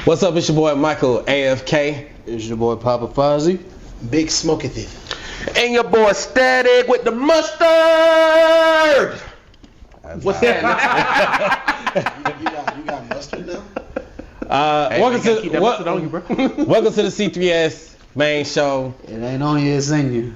What's up? It's your boy Michael AFK. It's your boy Papa Fozzie. Big Smokey. And your boy Static with the mustard. What's that? you got mustard now? Welcome to the C3S main show. It ain't on you, it's in you.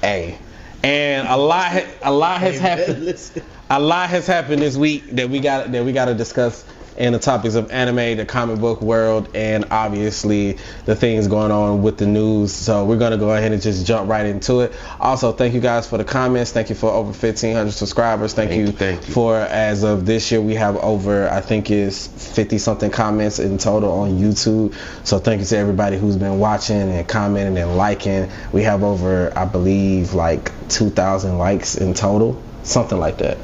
Hey, and a lot has happened. A lot has happened this week that we got to discuss in the topics of anime, the comic book world, and obviously the things going on with the news. So we're gonna go ahead and just jump right into it. Also, thank you guys for the comments. Thank you for over 1,500 subscribers. Thank you for, as of this year, we have over, I think it's 50 something comments in total on YouTube. So thank you to everybody who's been watching and commenting and liking. We have over, I believe, like 2,000 likes in total, something like that.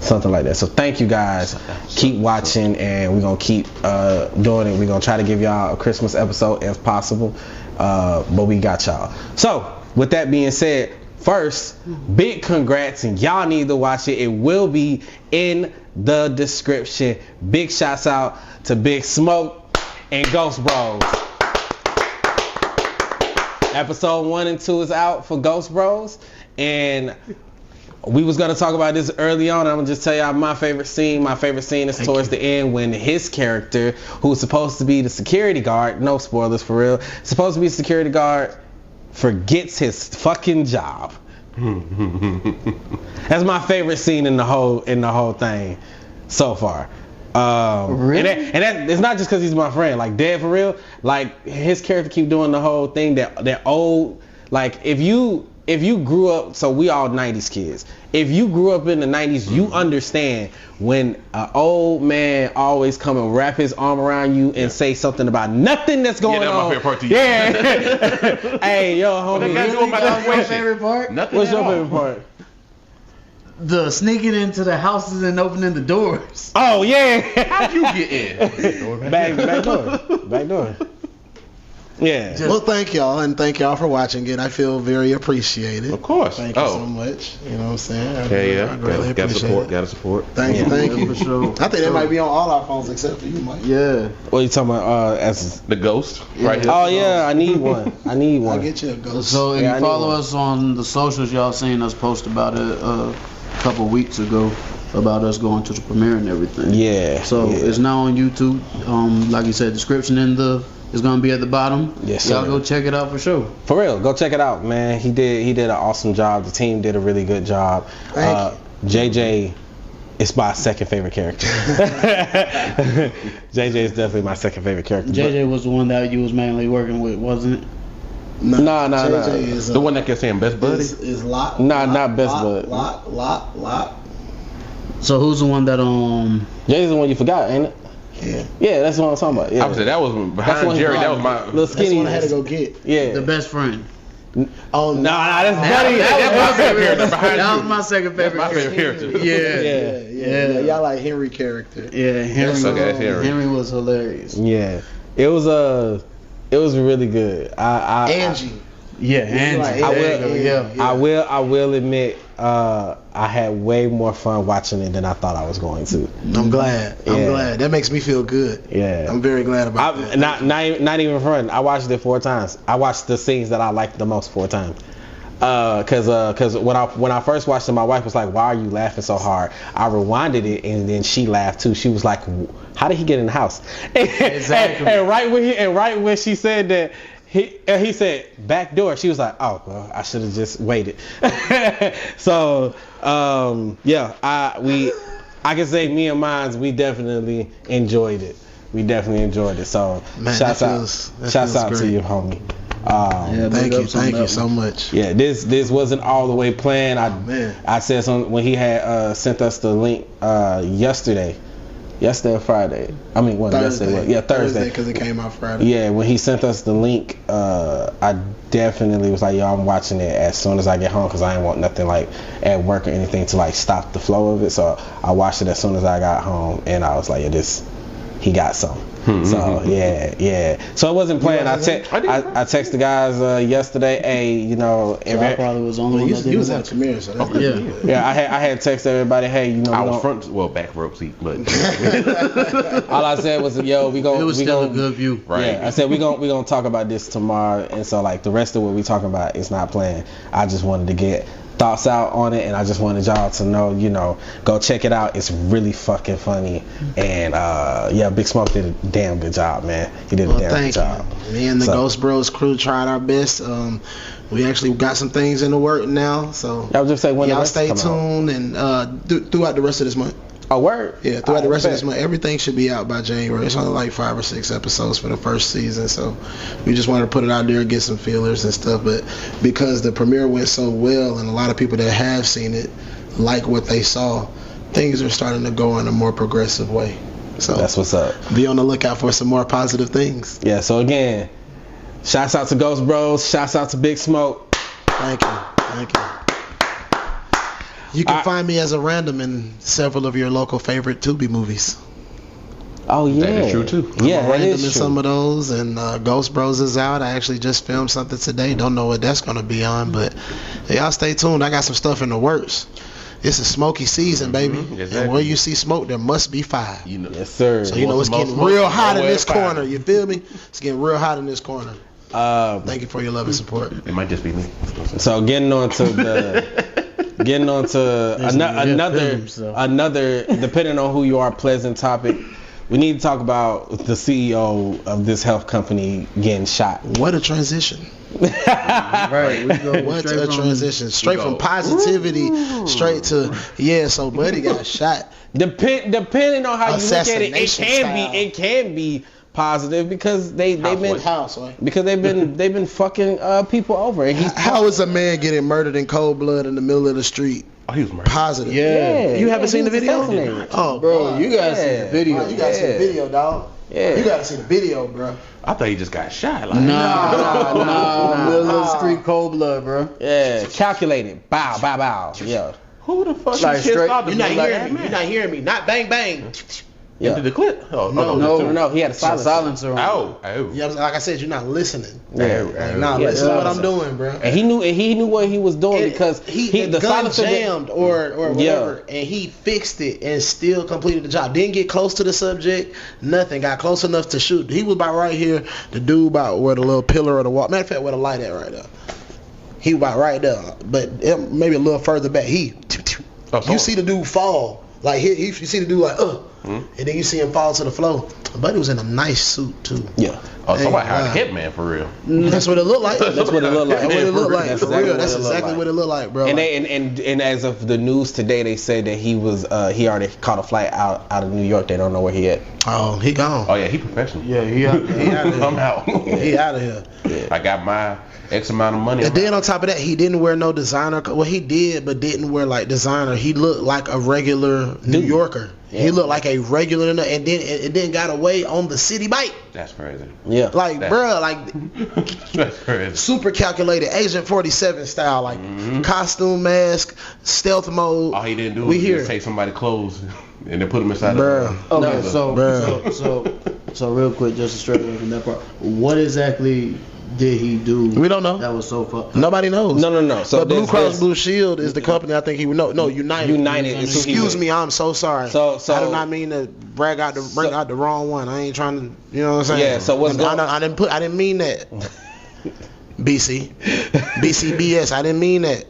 So thank you guys. Keep watching, and we're gonna keep doing it. We're gonna try to give y'all a Christmas episode if possible, but we got y'all. So with that being said, first, big congrats, and y'all need to watch it. It will be in the description. Big shouts out to Big Smoke and Ghost Bros. Episode 1 and 2 is out for Ghost Bros, and we was gonna talk about this early on. I'm gonna just tell y'all my favorite scene. My favorite scene is towards the end when his character, who's supposed to be the security guard, no spoilers for real, supposed to be a security guard, forgets his fucking job. That's my favorite scene in the whole thing so far. Really? And that it's not just because he's my friend. Like, dead for real. Like, his character keep doing the whole thing that old. Like, if you grew up, so we all 90s kids. If you grew up in the 90s, you understand when an old man always come and wrap his arm around you and say something about nothing that's going on. Yeah, that's my favorite part to you. Yeah. Hey, yo, homie. What's your favorite part? Nothing. What's your favorite part? The sneaking into the houses and opening the doors. Oh, yeah. How'd you get in? Back door. Yeah. Well, thank y'all, and thank y'all for watching it. I feel very appreciated. Of course. Thank you so much. You know what I'm saying? I Yeah. Gotta support. Thank you. For sure. I think that might be on all our phones except for you, Mike. Yeah. What are you talking about? As The ghost. Right here. oh yeah, I need one. I'll get you a ghost. So if Yeah, I you follow need us on the socials, y'all seen us post about it a couple weeks ago about us going to the premiere and everything. Yeah. So it's now on YouTube. Like you said, description is gonna be at the bottom. Yes, y'all sir. go check it out for sure. For real, go check it out, man. He did an awesome job. The team did a really good job. Thank JJ is my second favorite character. JJ is definitely my second favorite character. JJ was the one that you was mainly working with, wasn't it? No. JJ is The one that kept saying best buddy. is Lot. Not best bud. Lot. So who's the one that JJ's the one you forgot, ain't it? Yeah, that's what I'm talking about. Yeah. I was saying that was That's behind one Jerry. he That was my. little That's skinny. the one I had to go get. Yeah. the best friend? Oh No, that's Buddy. That's my favorite character behind That you. was my second favorite. That's my favorite character. Yeah. Y'all like Henry character. Yeah, Henry. Okay, Henry. Henry was hilarious. Yeah. It was really good. Angie. Yeah, Angie. Like, I will admit, I had way more fun watching it than I thought I was going to. I'm glad. Yeah. That makes me feel good. Yeah. I'm very glad about that. Not even fun. I watched it 4 times. I watched the scenes that I liked the most 4 times. Cause when I first watched it, my wife was like, "Why are you laughing so hard?" I rewinded it, and then she laughed too. She was like, "How did he get in the house?" Exactly. and right when she said that. He said back door. She was like, "Oh, well, I should have just waited." So yeah, I can say me and mine, we definitely enjoyed it. So Man, shouts out great. to you, homie. Thank you so much. Yeah, this wasn't all the way planned. I said something when he had sent us the link yesterday or Friday. I mean, what yesterday was? Yeah, Thursday. Because it came out Friday. Yeah, when he sent us the link, I definitely was like, "Yo, I'm watching it as soon as I get home because I didn't want nothing like at work or anything to like stop the flow of it." So I watched it as soon as I got home, and I was like, "Yeah, he got something." So yeah. So I wasn't playing. I texted the guys yesterday. Hey, you know, So I probably was the only one that You didn't was at watch the it. premiere, so that's Yeah. yeah, I had texted everybody. Hey, you know, I we was gon- back row seat, but all I said was, yo, we It gon' was we still gon' a good view. right. Yeah, I said we gonna talk about this tomorrow, and so like the rest of what we talking about is not playing. I just wanted to get thoughts out on it, and I just wanted y'all to know, you know, go check it out. It's really fucking funny, and yeah, Big Smoke did a damn good job, man. He did a damn good thank job. you. Me and the Ghost Bros crew tried our best. We actually got some things in the work now, so I was just saying when the y'all rest stay come out. tuned and throughout the rest of this month. A word. Yeah, throughout the rest of this bet. month, everything should be out by January. It's only like 5 or 6 episodes for the first season, so we just wanted to put it out there, get some feelers and stuff. But because the premiere went so well, and a lot of people that have seen it like what they saw, things are starting to go in a more progressive way. So That's what's up. be on the lookout for some more positive things. Yeah. So again, shouts out to Ghost Bros. Shouts out to Big Smoke. Thank you. You can find me as a random in several of your local favorite Tubi movies. Oh yeah. That is true too. Yeah, I'm a that random is in true. some of those, and Ghost Bros is out. I actually just filmed something today. Don't know what that's gonna be on, but y'all stay tuned. I got some stuff in the works. It's a smoky season, baby. exactly. And where you see smoke, there must be fire. You know, Yes, sir. So you know Want it's some more getting smoke? real hot in Nowhere this to find corner. it. You feel me? It's getting real hot in this corner. Thank you for your love and support. it might just be me. So getting on to another depending on who you are, pleasant topic. We need to talk about the CEO of this health company getting shot. What a transition. Right. We go What straight a from- transition. Straight we from go, positivity straight to so Buddy got shot. Depending on how you look at it, it Assassination can style. can be positive because they've been House, right? because they've been fucking people over, and he's How is a man getting murdered in cold blood in the middle of the street Oh, he was murdered. positive? Yeah. You haven't seen the he was video? assassinated. Oh, Bro, you gotta see Yeah. the video. You gotta see the video, dog. Yeah. You gotta see the video, bro. I thought he just got shot. Like, Nah. Middle of the street, cold blood, bro. Yeah, calculated. Bow, bow, bow. Yeah. who the fuck Like is shit straight- stopped him? Like, You're not hearing me. Not bang bang. Yeah. Into the clip? Oh, No. He had a silence. Silencer on. Oh. Yeah, like I said, you're not listening. Yeah. Nah, Yeah, listen to what yeah. I'm doing, bro. And he knew what he was doing because the gun silencer jammed or whatever, and he fixed it and still completed the job. Didn't get close to the subject, nothing. Got close enough to shoot. He was about right here. The dude about where the little pillar of the wall. Matter of fact, where the light at right there. He about right there, but maybe a little further back. You see the dude fall. Like you see the dude like and then you see him fall to the floor. But he was in a nice suit too. Yeah. Oh, somebody Hey, hired a wow. hitman for real. That's what it looked like. That's what it looked like. That's what it looked like. That's For real. That's what it looked exactly like. what it looked like, bro. And Like, they and as of the news today, they said that he was he already caught a flight out of New York. They don't know where he at. oh, he gone. Oh yeah, he professional. Yeah, he out there. I'm out. He out of here. I got my X amount of money. And then on top of that, he didn't wear no designer. Well, he did, but didn't wear like designer. He looked like a regular New Yorker. Yeah. He looked like a regular, and then it then got away on the city bike. That's crazy. Yeah. Like, bruh, like That's crazy. super calculated, Agent 47 style, like costume, mask, stealth mode. All he didn't do We was here. just take somebody's clothes and then put them inside Bruh. Okay, No, so real quick, just to straight away from that part, what exactly did he do? We don't know. That was so fucked. Nobody knows. No. So But Blue there's- Cross there's- Blue Shield is the company I think he would know. No, United. United is who he Excuse with. me, I'm so sorry. So- I do not mean to bring out the wrong one. I ain't trying to, you know what I'm saying? Yeah, so what's going- I didn't mean that. BCBS. I didn't mean that.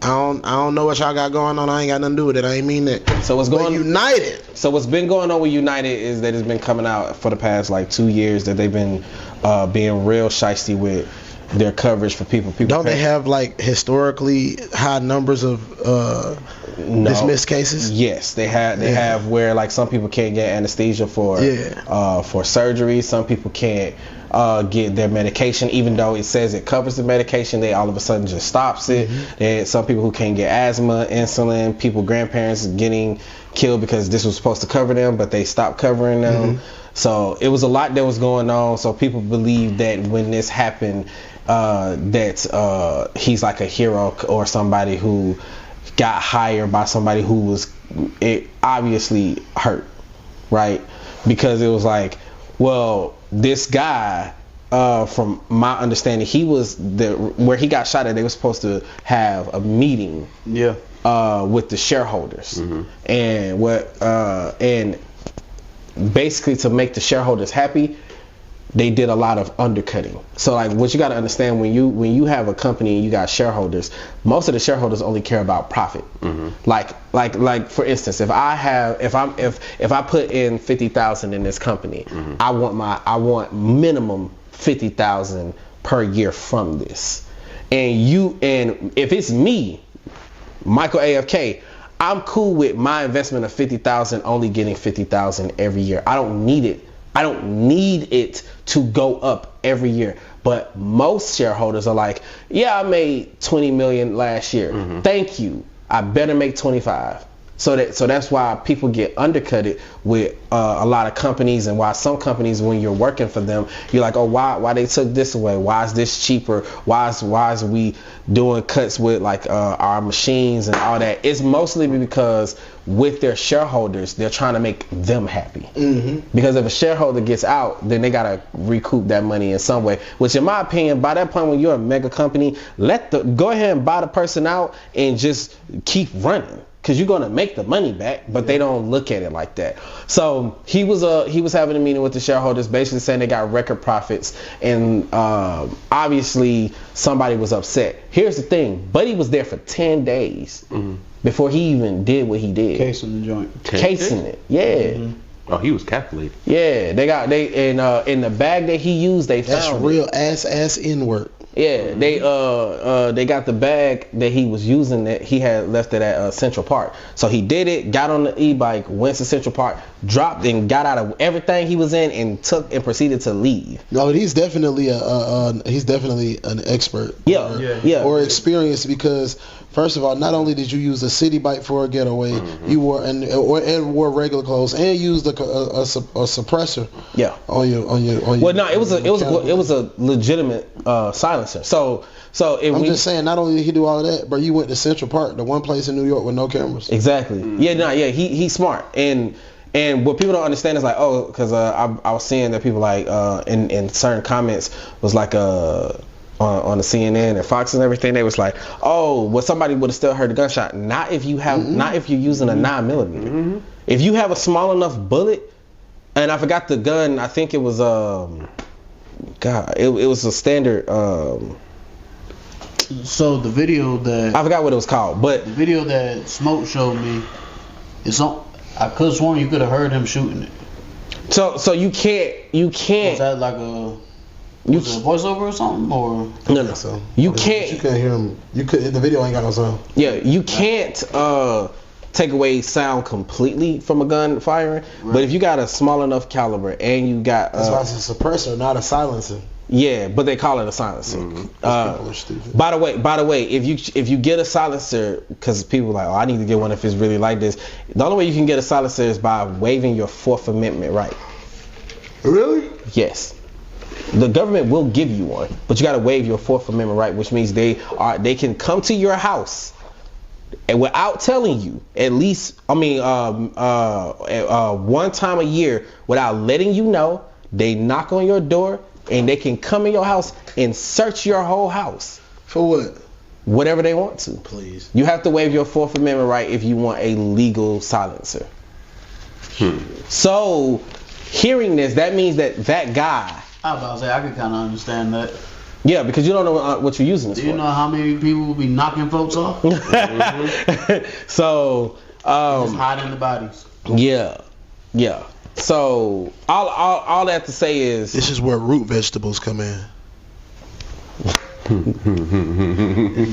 I don't know what y'all got going on. I ain't got nothing to do with it. I ain't mean that. So what's But going United. So what's been going on with United is that it's been coming out for the past like 2 years that they've been being real shiesty with their coverage for people. Don't they have like historically high numbers of No. dismissed cases? Yes, they have. They have where like some people can't get anesthesia for surgery. Some people can't get their medication, even though it says it covers the medication. They all of a sudden just stops it. There's some people who can't get asthma, insulin. People, grandparents getting killed because this was supposed to cover them, but they stopped covering them. So it was a lot that was going on. So people believe that when this happened, that he's like a hero or somebody who got hired by somebody who was obviously hurt, right? Because it was like Well, this guy, from my understanding, he was where he got shot at. They were supposed to have a meeting. Yeah. With the shareholders, and and basically to make the shareholders happy, they did a lot of undercutting. So like what you got to understand when you have a company and you got shareholders, most of the shareholders only care about profit. Like for instance, if I put in 50,000 in this company, I want minimum 50,000 per year from this. And if it's me, Michael AFK, I'm cool with my investment of 50,000 only getting 50,000 every year. I don't need it. I don't need it to go up every year. But most shareholders are like, yeah, I made 20 million last year. Thank you. I better make 25. So that's why people get undercutted with a lot of companies, and why some companies, when you're working for them, you're like, oh, why they took this away? Why is this cheaper? Why is we doing cuts with like our machines and all that? It's mostly because with their shareholders, they're trying to make them happy. Because if a shareholder gets out, then they gotta recoup that money in some way. Which, in my opinion, by that point, when you're a mega company, go ahead and buy the person out and just keep running. Because you're gonna make the money back, but they don't look at it like that. So he was having a meeting with the shareholders, basically saying they got record profits, and obviously somebody was upset. Here's the thing: Buddy was there for 10 days before he even did what he did. Casing the joint. Casing it, yeah. Oh, he was calculated. Yeah, in the bag that he used, they found that's real ass in work. Yeah, they got the bag that he was using, that he had left it at Central Park. So he did it, got on the e-bike, went to Central Park, dropped and got out of everything he was in, and proceeded to leave. No, he's definitely an expert. Yeah. Or experienced, because first of all, not only did you use a city bike for a getaway, you wore wore regular clothes and used a suppressor. Yeah. On your. Well, no, it was a legitimate silencer. So I'm just saying, not only did he do all of that, but you went to Central Park, the one place in New York with no cameras. Exactly. He's smart. And what people don't understand is like, because I was seeing that people like in certain comments was like on the CNN and Fox and everything, they was like, somebody would have still heard the gunshot. Not if you have, not if you're using a 9mm. If you have a small enough bullet, and I forgot the gun, I think it was it was a standard. So the video that I forgot what it was called, but the video that Smoke showed me, is on. I could have sworn you could have heard him shooting it. So you can't. Was that like a voiceover or something, or no? So you can't. You couldn't hear him. The video ain't got no sound. Yeah, you can't take away sound completely from a gun firing. Right. But if you got a small enough caliber and you got that's why it's a suppressor, not a silencer. Yeah, but they call it a silencer. People are stupid. By the way, if you get a silencer, because people are like, I need to get one if it's really like this. The only way you can get a silencer is by waiving your 4th Amendment right. Really? Yes. The government will give you one, but you got to waive your 4th Amendment right, which means they can come to your house and without telling you, at least, one time a year, without letting you know, they knock on your door and they can come in your house and search your whole house. For what? Whatever they want to. Please. You have to waive your 4th Amendment right if you want a legal silencer. So, hearing this, that means that guy. I was about to say, I could kind of understand that. Yeah, because you don't know what you're using this for. Do you know how many people will be knocking folks off? So, just hiding the bodies. Yeah. So all that to say is, this is where root vegetables come in.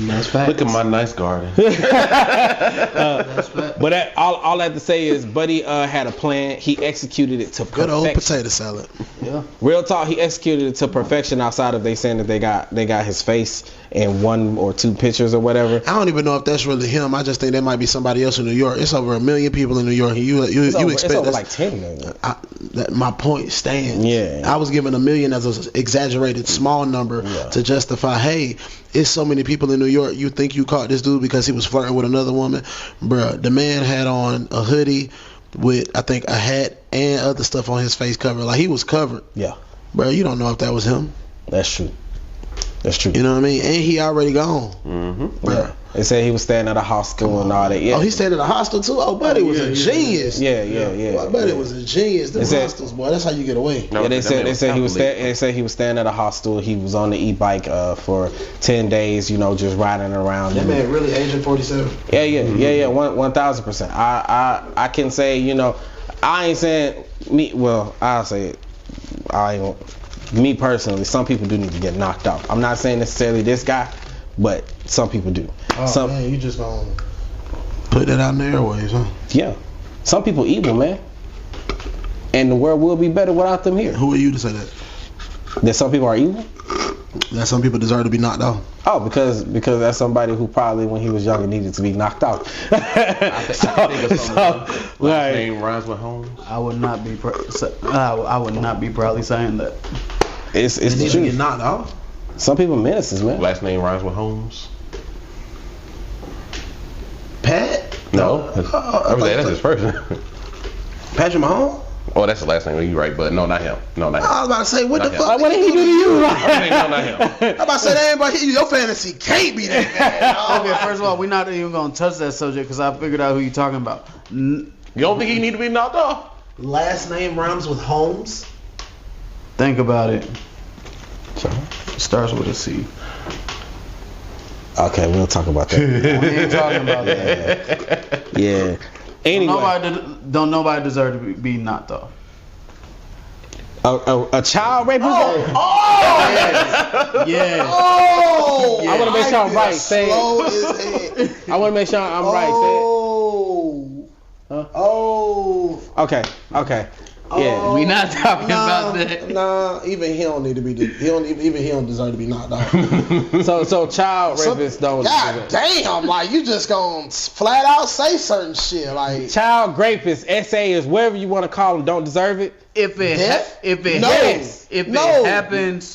That's facts. Look at my nice garden. That's facts. But all that to say is, Buddy had a plan. He executed it to perfection. Good old potato salad. Yeah. Real talk. He executed it to perfection. Outside of they saying that they got his face in 1 or 2 pictures or whatever. I don't even know if that's really him. I just think that might be somebody else in New York. It's over 1 million people in New York. You expect it's over like 10 million. My point stands. Yeah. I was given 1 million as an exaggerated small number to justify. Hey, it's so many people in New York. You think you caught this dude because he was flirting with another woman? Bruh, the man had on a hoodie, with I think a hat and other stuff on his face covered. Like he was covered. Yeah, Bro, you don't know if that was him. that's true. That's true. You know what I mean? And he already gone. Mm-hmm. Bro. They said he was staying at a hostel and all that. Yeah. Oh, he stayed at a hostel too? Oh, buddy was a genius. Yeah. Boy, buddy was a genius. Them said- hostels, boy, that's how you get away. Yeah, they said he was staying at a hostel. He was on the e-bike for 10 days. You know, just riding around. That man really Agent 47. Yeah, 1,000%. I can say, you know, I ain't saying me. Well, I'll say it. I ain't. Me personally, some people do need to get knocked out. I'm not saying necessarily this guy, but some people do. Oh man, you just gonna put that out in the airways, huh? Yeah, some people evil, man, and the world will be better without them here. Who are you to say that? That some people are evil. That some people deserve to be knocked out. Oh, because that's somebody who probably when he was younger needed to be knocked out. Last name rhymes with Holmes. I would not be proudly saying that. It's They the need to get truth. knocked out. Some people menaces, man. Last name rhymes with Holmes. Pat? No, that's his first name. Patrick Mahomes? Oh, that's the last name. You're right, but no, not him. No, not him. I was about to say, what Not the him. fuck? What did he do to you? No, not him. I'm about to say, that ain't about you. Your fantasy can't be that bad. Okay, first of all, we're not even gonna touch that subject because I figured out who you're talking about. You don't think he need to be knocked off? Last name rhymes with Holmes. Think about it. Starts with a C. Okay, we'll talk about that. We ain't talking about that. Yeah. Anyway, Don't nobody deserve to be knocked off. a child rapist. Yeah. Oh! I want to make sure I'm right. Say Slow it. as hell. I want to make sure I'm right. Oh. Huh? Oh. Say it. Okay. Yeah. We not talking about that. Nah, even he don't need to be. He don't deserve to be knocked out. So child rapists don't. God damn! Like you just gonna flat out say certain shit. Like Child rapists, SAs, whatever you want to call them, don't deserve it. If it happens.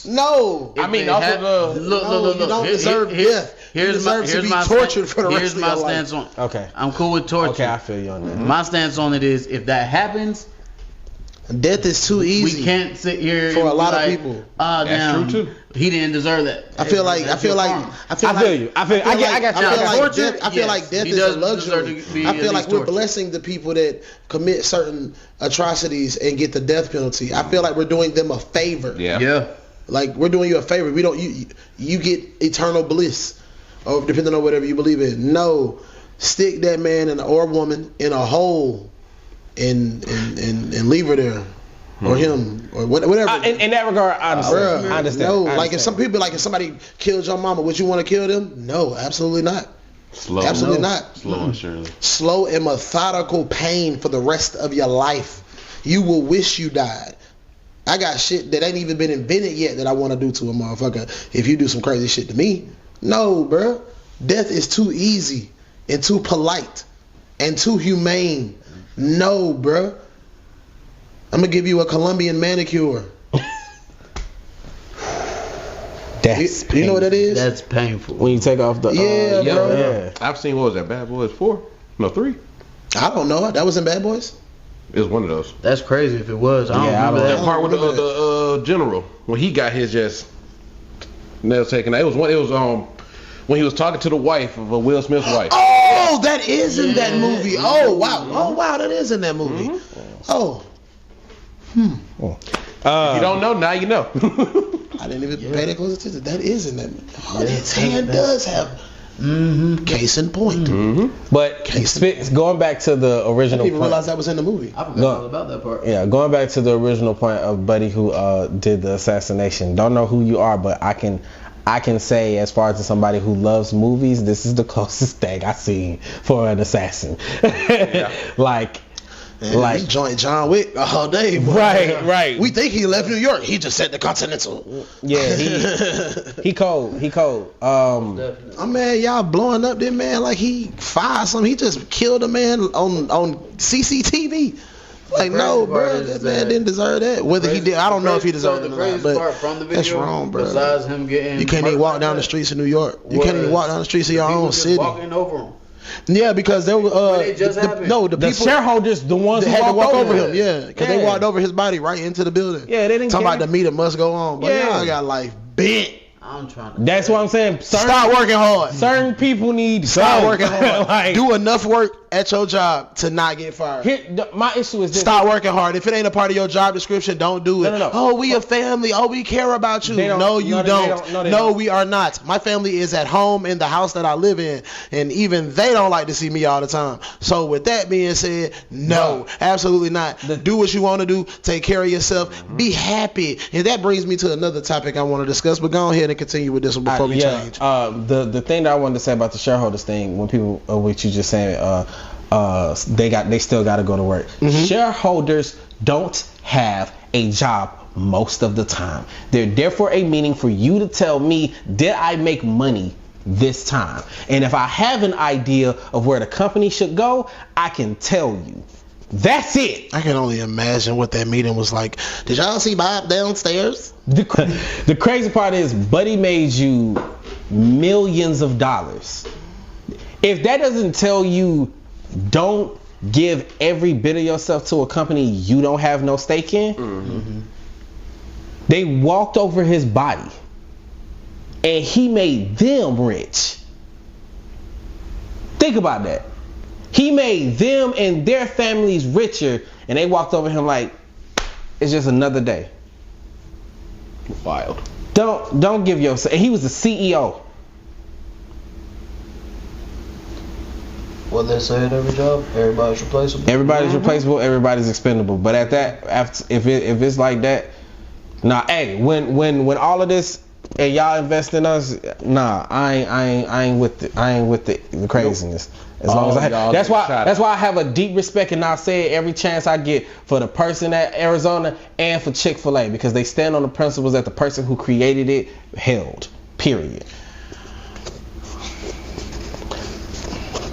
No. If I mean, it also hap- the- look. You don't deserve death. You deserve to be tortured for the rest of your life. Here's my stance on. Okay. I'm cool with torture. Okay, I feel you on that. My stance on it is if that happens, Death is too easy. we can't sit here for and a lot be of like, people. That's damn, true, too. He didn't deserve that. I feel like I feel you. I got you. I feel like death He is a does luxury. deserve to be I at feel like least we're tortured. blessing the people that commit certain atrocities and get the death penalty. I feel like we're doing them a favor. Yeah. Like we're doing you a favor. We don't you get eternal bliss, or depending on whatever you believe in. No, stick that man or woman in a hole, and leave her there, or him, or whatever. In that regard, I understand. Bruh, I understand. No, I like if understand. some people, like if somebody killed your mama, would you want to kill them? No, absolutely not. Slow. Absolutely not. Slow and surely. Slow and methodical pain for the rest of your life. You will wish you died. I got shit that ain't even been invented yet that I want to do to a motherfucker if you do some crazy shit to me. No, bruh. Death is too easy and too polite and too humane. No, bruh. I'm going to give you a Colombian manicure. That's You know what that is? That's painful. when you take off the. Yeah, bro. Yeah. I've seen, what was that, Bad Boys 4? No, 3? I don't know. That was in Bad Boys? It was one of those. That's crazy if it was. I don't Yeah, I remember don't- That that. part with the general, when he got his just nails taken out. It was when he was talking to the wife of Will Smith's wife. Oh, that is in that movie. Oh, wow. Oh, wow. That is in that movie. Oh. If you don't know, now you know. I didn't even pay that close attention. That is in that movie. Oh, Yeah, his hand does have case in point. But going back to the I original didn't even point. realize that was in the movie. I forgot No. all about that part. Yeah, going back to the original point of Buddy who did the assassination. Don't know who you are, but I can say, as far as somebody who loves movies, this is the closest thing I've seen for an assassin. Like He joined John Wick all day. Boy. right. We think he left New York. He just said the Continental. Yeah, he cold. Oh man, y'all blowing up this man like he fired something. He just killed a man on CCTV. Like no, bro, that man didn't deserve that. Whether he did, I don't know if he deserved it or not. But that's wrong, bro. Besides him getting, You can't even walk down the streets of New York. You can't even walk down the streets of your own city. Walking over him. Yeah, because there were it just happened. the The people shareholders, the ones they who had to walk over him. him. Yeah, because they walked over his body right into the building. Yeah, they didn't talking care. about the meeting must go on, but Yeah. y'all got life bent. I'm trying to. That's what I'm saying. Stop working hard. Certain people need Stop go. working hard. Like, Do enough work at your job to not get fired. my issue is this. Stop working hard. If it ain't a part of your job description, don't do it. No. Oh, we a family. Oh, we care about you. They don't. No, you No, they don't. don't. No, they No, don't. we are not. My family is at home in the house that I live in, and even they don't like to see me all the time. So with that being said, no, absolutely not. Do what you want to do. Take care of yourself. Be happy. And that brings me to another topic I want to discuss, but go ahead and continue with this one before we change. The thing that I wanted to say about the shareholders thing, when people, what you just saying, they still got to go to work. Mm-hmm. Shareholders don't have a job most of the time. They're there for a meeting for you to tell me, did I make money this time? And if I have an idea of where the company should go, I can tell you. That's it. I can only imagine what that meeting was like. Did y'all see Bob downstairs? The crazy part is Buddy made you millions of dollars. If that doesn't tell you don't give every bit of yourself to a company you don't have no stake in, they walked over his body and he made them rich. Think about that. He made them and their families richer, and they walked over him like it's just another day. Wild. Don't give yourself. And he was the CEO. What they say at every job, everybody's replaceable. Everybody's replaceable. Everybody's expendable. But at that, if it's like that, nah. Hey, when all of this and y'all invest in us, nah. I ain't with the craziness. As long as I have, that's why I have a deep respect, and I say it every chance I get, for the person at Arizona and for Chick-fil-A, because they stand on the principles that the person who created it held. Period.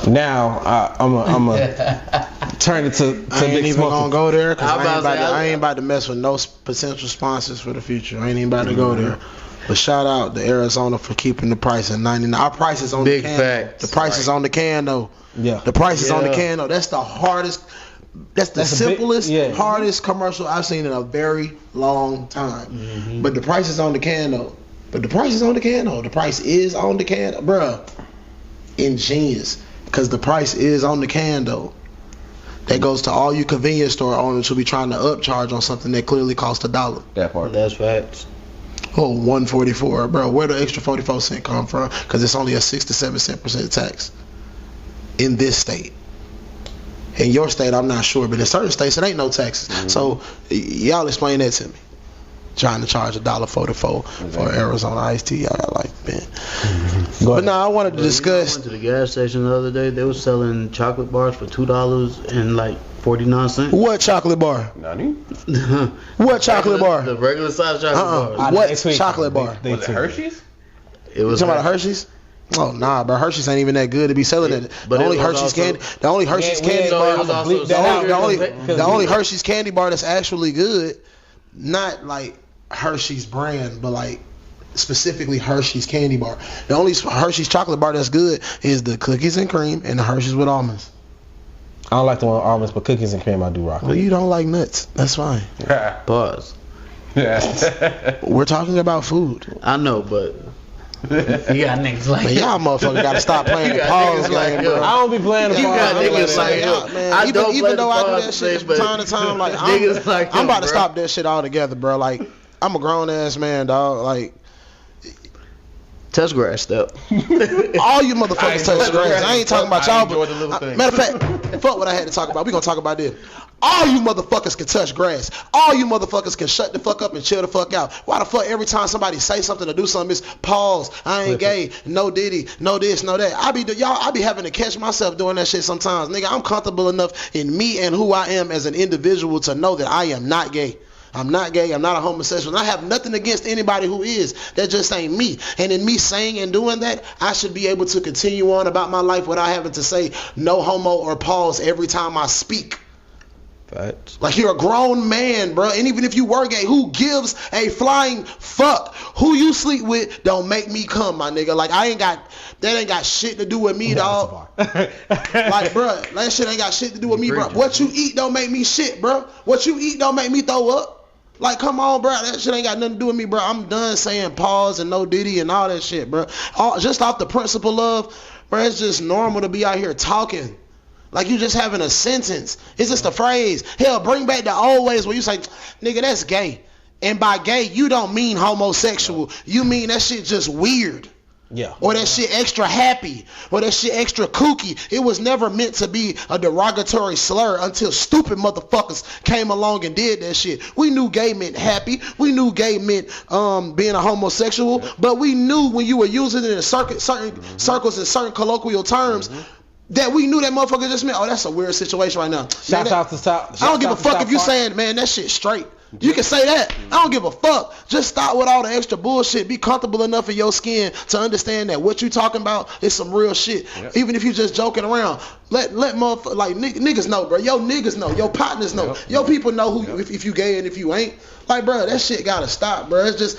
Now I'm a turn it to I ain't Big even Smoky. gonna go there because I I ain't about to mess with no potential sponsors for the future. I ain't even about to go there. But shout out to Arizona for keeping the price at 99. Our price is on Big the can. facts. The price is on the can though. Yeah. The price is on the can though. That's the hardest. That's the simplest, hardest commercial I've seen in a very long time. But the price is on the can though. The price is on the can, bruh. Ingenious. Because the price is on the can though. That goes to all you convenience store owners who be trying to upcharge on something that clearly costs $1. That part. That's facts. Oh, 144, bro. Where the extra 44 cent come from? Because it's only a 6 to 7 cent % tax in this state. In your state, I'm not sure, but in certain states, it ain't no taxes. So y'all explain that to me. Trying to charge $1.44 for Arizona iced tea, y'all got like bent. But now I wanted to discuss. I went to the gas station the other day. They were selling chocolate bars for $2 and like 49 cents. What chocolate bar? Nani? What chocolate bar? The regular size chocolate bars. What chocolate bar? They Was it Hershey's? It was You talking about Hershey's? Oh nah, but Hershey's ain't even that good to be selling it. But The only it was Hershey's also- candy, the only Hershey's candy bar, was also the only Hershey's candy bar that's actually good, not like Hershey's brand, but like specifically Hershey's candy bar. The only Hershey's chocolate bar that's good is the cookies and cream and the Hershey's with almonds. I don't like the one with almonds, but cookies and cream I do rock. Well, you don't like nuts. That's fine. Pause. We're talking about food. I know, but you got niggas like Man, y'all motherfuckers gotta stop playing the pause game, bro. I don't be playing the You pause. got niggas like y'all, man. I don't play even though the I do that pause shit thing, from but time to time, like niggas like I'm him, about to bro. stop that shit altogether, bro. Like I'm a grown ass man, dog. Like touch grass step. all you motherfuckers touch grass. I ain't talking about y'all. enjoy the little things. Matter of fact, fuck what I had to talk about. We gonna talk about this. All you motherfuckers can touch grass. All you motherfuckers can shut the fuck up and chill the fuck out. Why the fuck every time somebody say something or do something, it's pause. I ain't gay. No diddy. No this. No that. I be having to catch myself doing that shit sometimes. Nigga, I'm comfortable enough in me and who I am as an individual to know that I am not gay. I'm not gay. I'm not a homosexual. And I have nothing against anybody who is. That just ain't me. And in me saying and doing that, I should be able to continue on about my life without having to say no homo or pause every time I speak. Facts. Like, you're a grown man, bro. And even if you were gay, who gives a flying fuck? Who you sleep with don't make me come, my nigga. Like, that ain't got shit to do with me, dog. Like, bro, that shit ain't got shit to do with me, bro. What you eat don't make me shit, bro. What you eat don't make me throw up. Like, come on, bro. That shit ain't got nothing to do with me, bro. I'm done saying pause and no Diddy and all that shit, bro. Just off the principle of, bro, it's just normal to be out here talking. Like, you just having a sentence. It's just a phrase. Hell, bring back the old ways where you say, nigga, that's gay. And by gay, you don't mean homosexual. You mean that shit just weird. Yeah. Or that shit extra happy. Or that shit extra kooky. It was never meant to be a derogatory slur until stupid motherfuckers came along and did that shit. We knew gay meant happy. We knew gay meant being a homosexual. But we knew when you were using it in certain circles and certain colloquial terms, that we knew that motherfucker just meant, oh, that's a weird situation right now. Shout out to South. I don't give a fuck if you saying, man, that shit straight. You can say that. I don't give a fuck. Just stop with all the extra bullshit. Be comfortable enough in your skin to understand that what you talking about is some real shit. Yep. Even if you just joking around. Let motherfuckers, like, niggas know, bro. Your niggas know. Your partners know. Yep. Your people know who if you gay and if you ain't. Like, bro, that shit gotta stop, bro. It's just,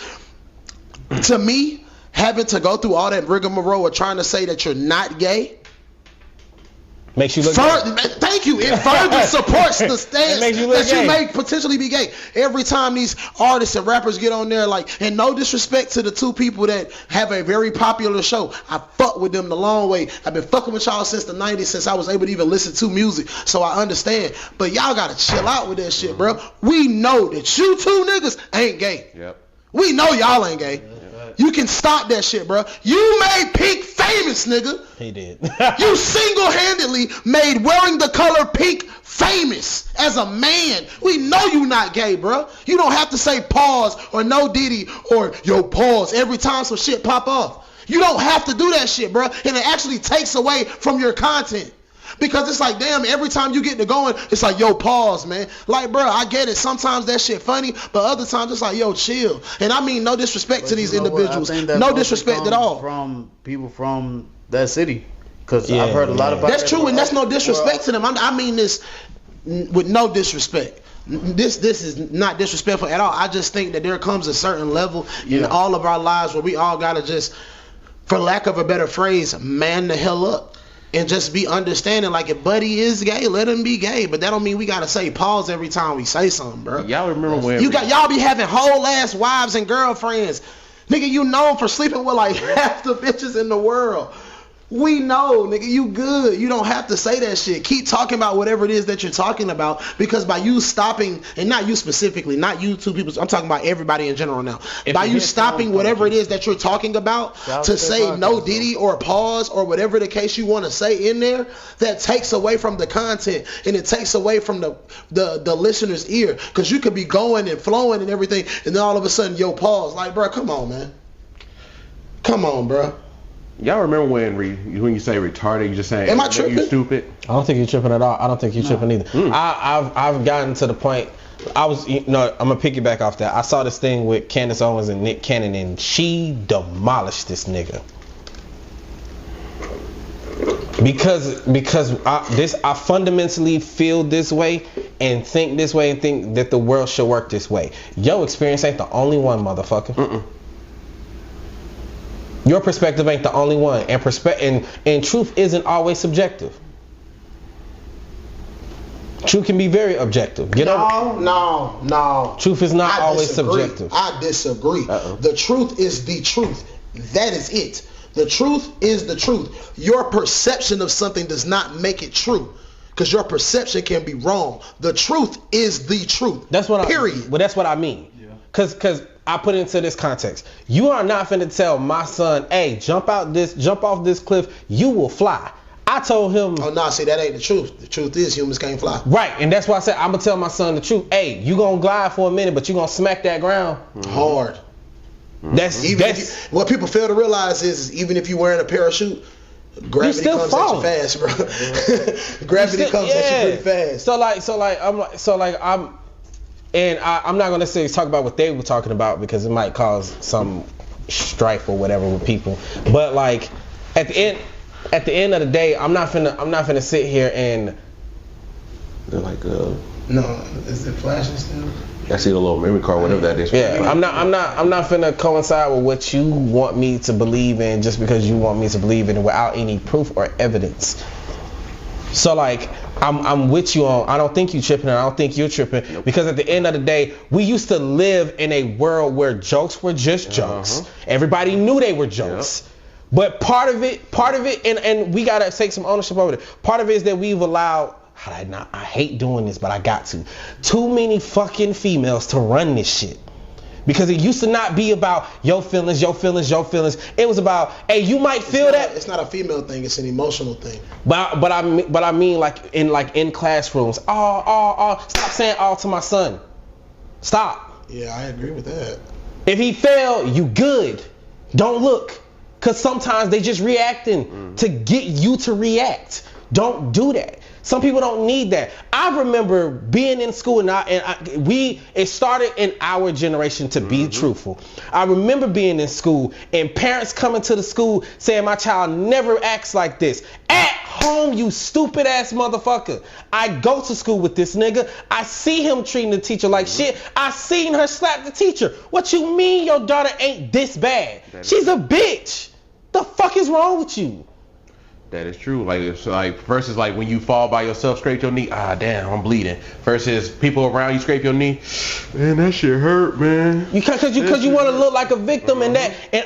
to me, having to go through all that rigmarole of trying to say that you're not gay, makes you look gay. Thank you. It further supports the stance that you may potentially be gay. Every time these artists and rappers get on there, like, and no disrespect to the two people that have a very popular show, I fuck with them the long way. I've been fucking with y'all since the 90s, since I was able to even listen to music, so I understand. But y'all gotta chill out with that shit, bro. We know that you two niggas ain't gay. Yep. We know y'all ain't gay. You can stop that shit, bro. You made Pink famous, nigga. He did. You single-handedly made wearing the color pink famous as a man. We know you not gay, bro. You don't have to say pause or no Diddy or yo pause every time some shit pop off. You don't have to do that shit, bro. And it actually takes away from your content. Because it's like, damn, every time you get to going, it's like, yo, pause, man. Like, bro, I get it. Sometimes that shit funny, but other times it's like, yo, chill. And I mean, no disrespect to these individuals. No disrespect at all. From people from that city. Because I've heard a lot about that's true, and that's no disrespect to them. I mean this with no disrespect. This is not disrespectful at all. I just think that there comes a certain level in all of our lives where we all got to just, for lack of a better phrase, man the hell up. And just be understanding, like, if Buddy is gay, let him be gay. But that don't mean we gotta say pause every time we say something, bro. Y'all remember when y'all be having whole ass wives and girlfriends. Nigga, you known for sleeping with like half the bitches in the world. We know, nigga, you good. You don't have to say that shit. Keep talking about whatever it is that you're talking about, because by you stopping, and not you specifically, not you two people, I'm talking about everybody in general now. By you stopping whatever it is that you're talking about to say no Diddy or pause or whatever the case you want to say in there, that takes away from the content and it takes away from the listener's ear, because you could be going and flowing and everything, and then all of a sudden, yo, pause. Like, bro, come on, man. Come on, bro. Y'all remember when you say retarded, you just saying, am I tripping? You stupid? I don't think you're tripping at all. I don't think you're tripping either. I've gotten to the point. I'm gonna piggyback off that. I saw this thing with Candace Owens and Nick Cannon, and she demolished this nigga. Because I fundamentally feel this way and think this way and think that the world should work this way. Your experience ain't the only one, motherfucker. Your perspective ain't the only one, and truth isn't always subjective. Truth can be very objective. No. Truth is not always subjective. I disagree. The truth is the truth. That is it. The truth is the truth. Your perception of something does not make it true, because your perception can be wrong. The truth is the truth. That's what period. Well, that's what I mean. Because I put it into this context. You are not finna tell my son, hey, jump off this cliff, you will fly. I told him, oh no, see, that ain't the truth. The truth is humans can't fly. Right, and that's why I said I'm gonna tell my son the truth. Hey, you gonna glide for a minute, but you gonna smack that ground hard. What people fail to realize is even if you're wearing a parachute, gravity comes at you fast, bro. Gravity comes at you pretty fast. I'm not gonna necessarily talk about what they were talking about, because it might cause some strife or whatever with people. But like at the end of the day, I'm not finna sit here and No, is it flashing still? I see the little memory card, whatever that is. Yeah, I'm not finna coincide with what you want me to believe in just because you want me to believe in it without any proof or evidence. So like, I'm with you on, I don't think you tripping and I don't think you're tripping, because at the end of the day, we used to live in a world where jokes were just jokes. Everybody knew they were jokes. But part of it, and we gotta take some ownership over it. Part of it is that we've allowed, I hate doing this, but I got to. Too many fucking females to run this shit. Because it used to not be about your feelings. It was about, hey, you might feel that. It's not a female thing. It's an emotional thing. But I mean like in classrooms. Stop saying all to my son. Stop. Yeah, I agree with that. If he failed, you good. Don't look. Because sometimes they just reacting to get you to react. Don't do that. Some people don't need that. I remember being in school it started in our generation to be truthful. I remember being in school and parents coming to the school saying my child never acts like this. At home, you stupid ass motherfucker. I go to school with this nigga. I see him treating the teacher like shit. I seen her slap the teacher. What you mean your daughter ain't this bad? She's a bitch. The fuck is wrong with you? That is true. Like it's like versus like when you fall by yourself, scrape your knee. Ah, damn, I'm bleeding. Versus people around you scrape your knee. Man, that shit hurt, man. Because you want to look like a victim and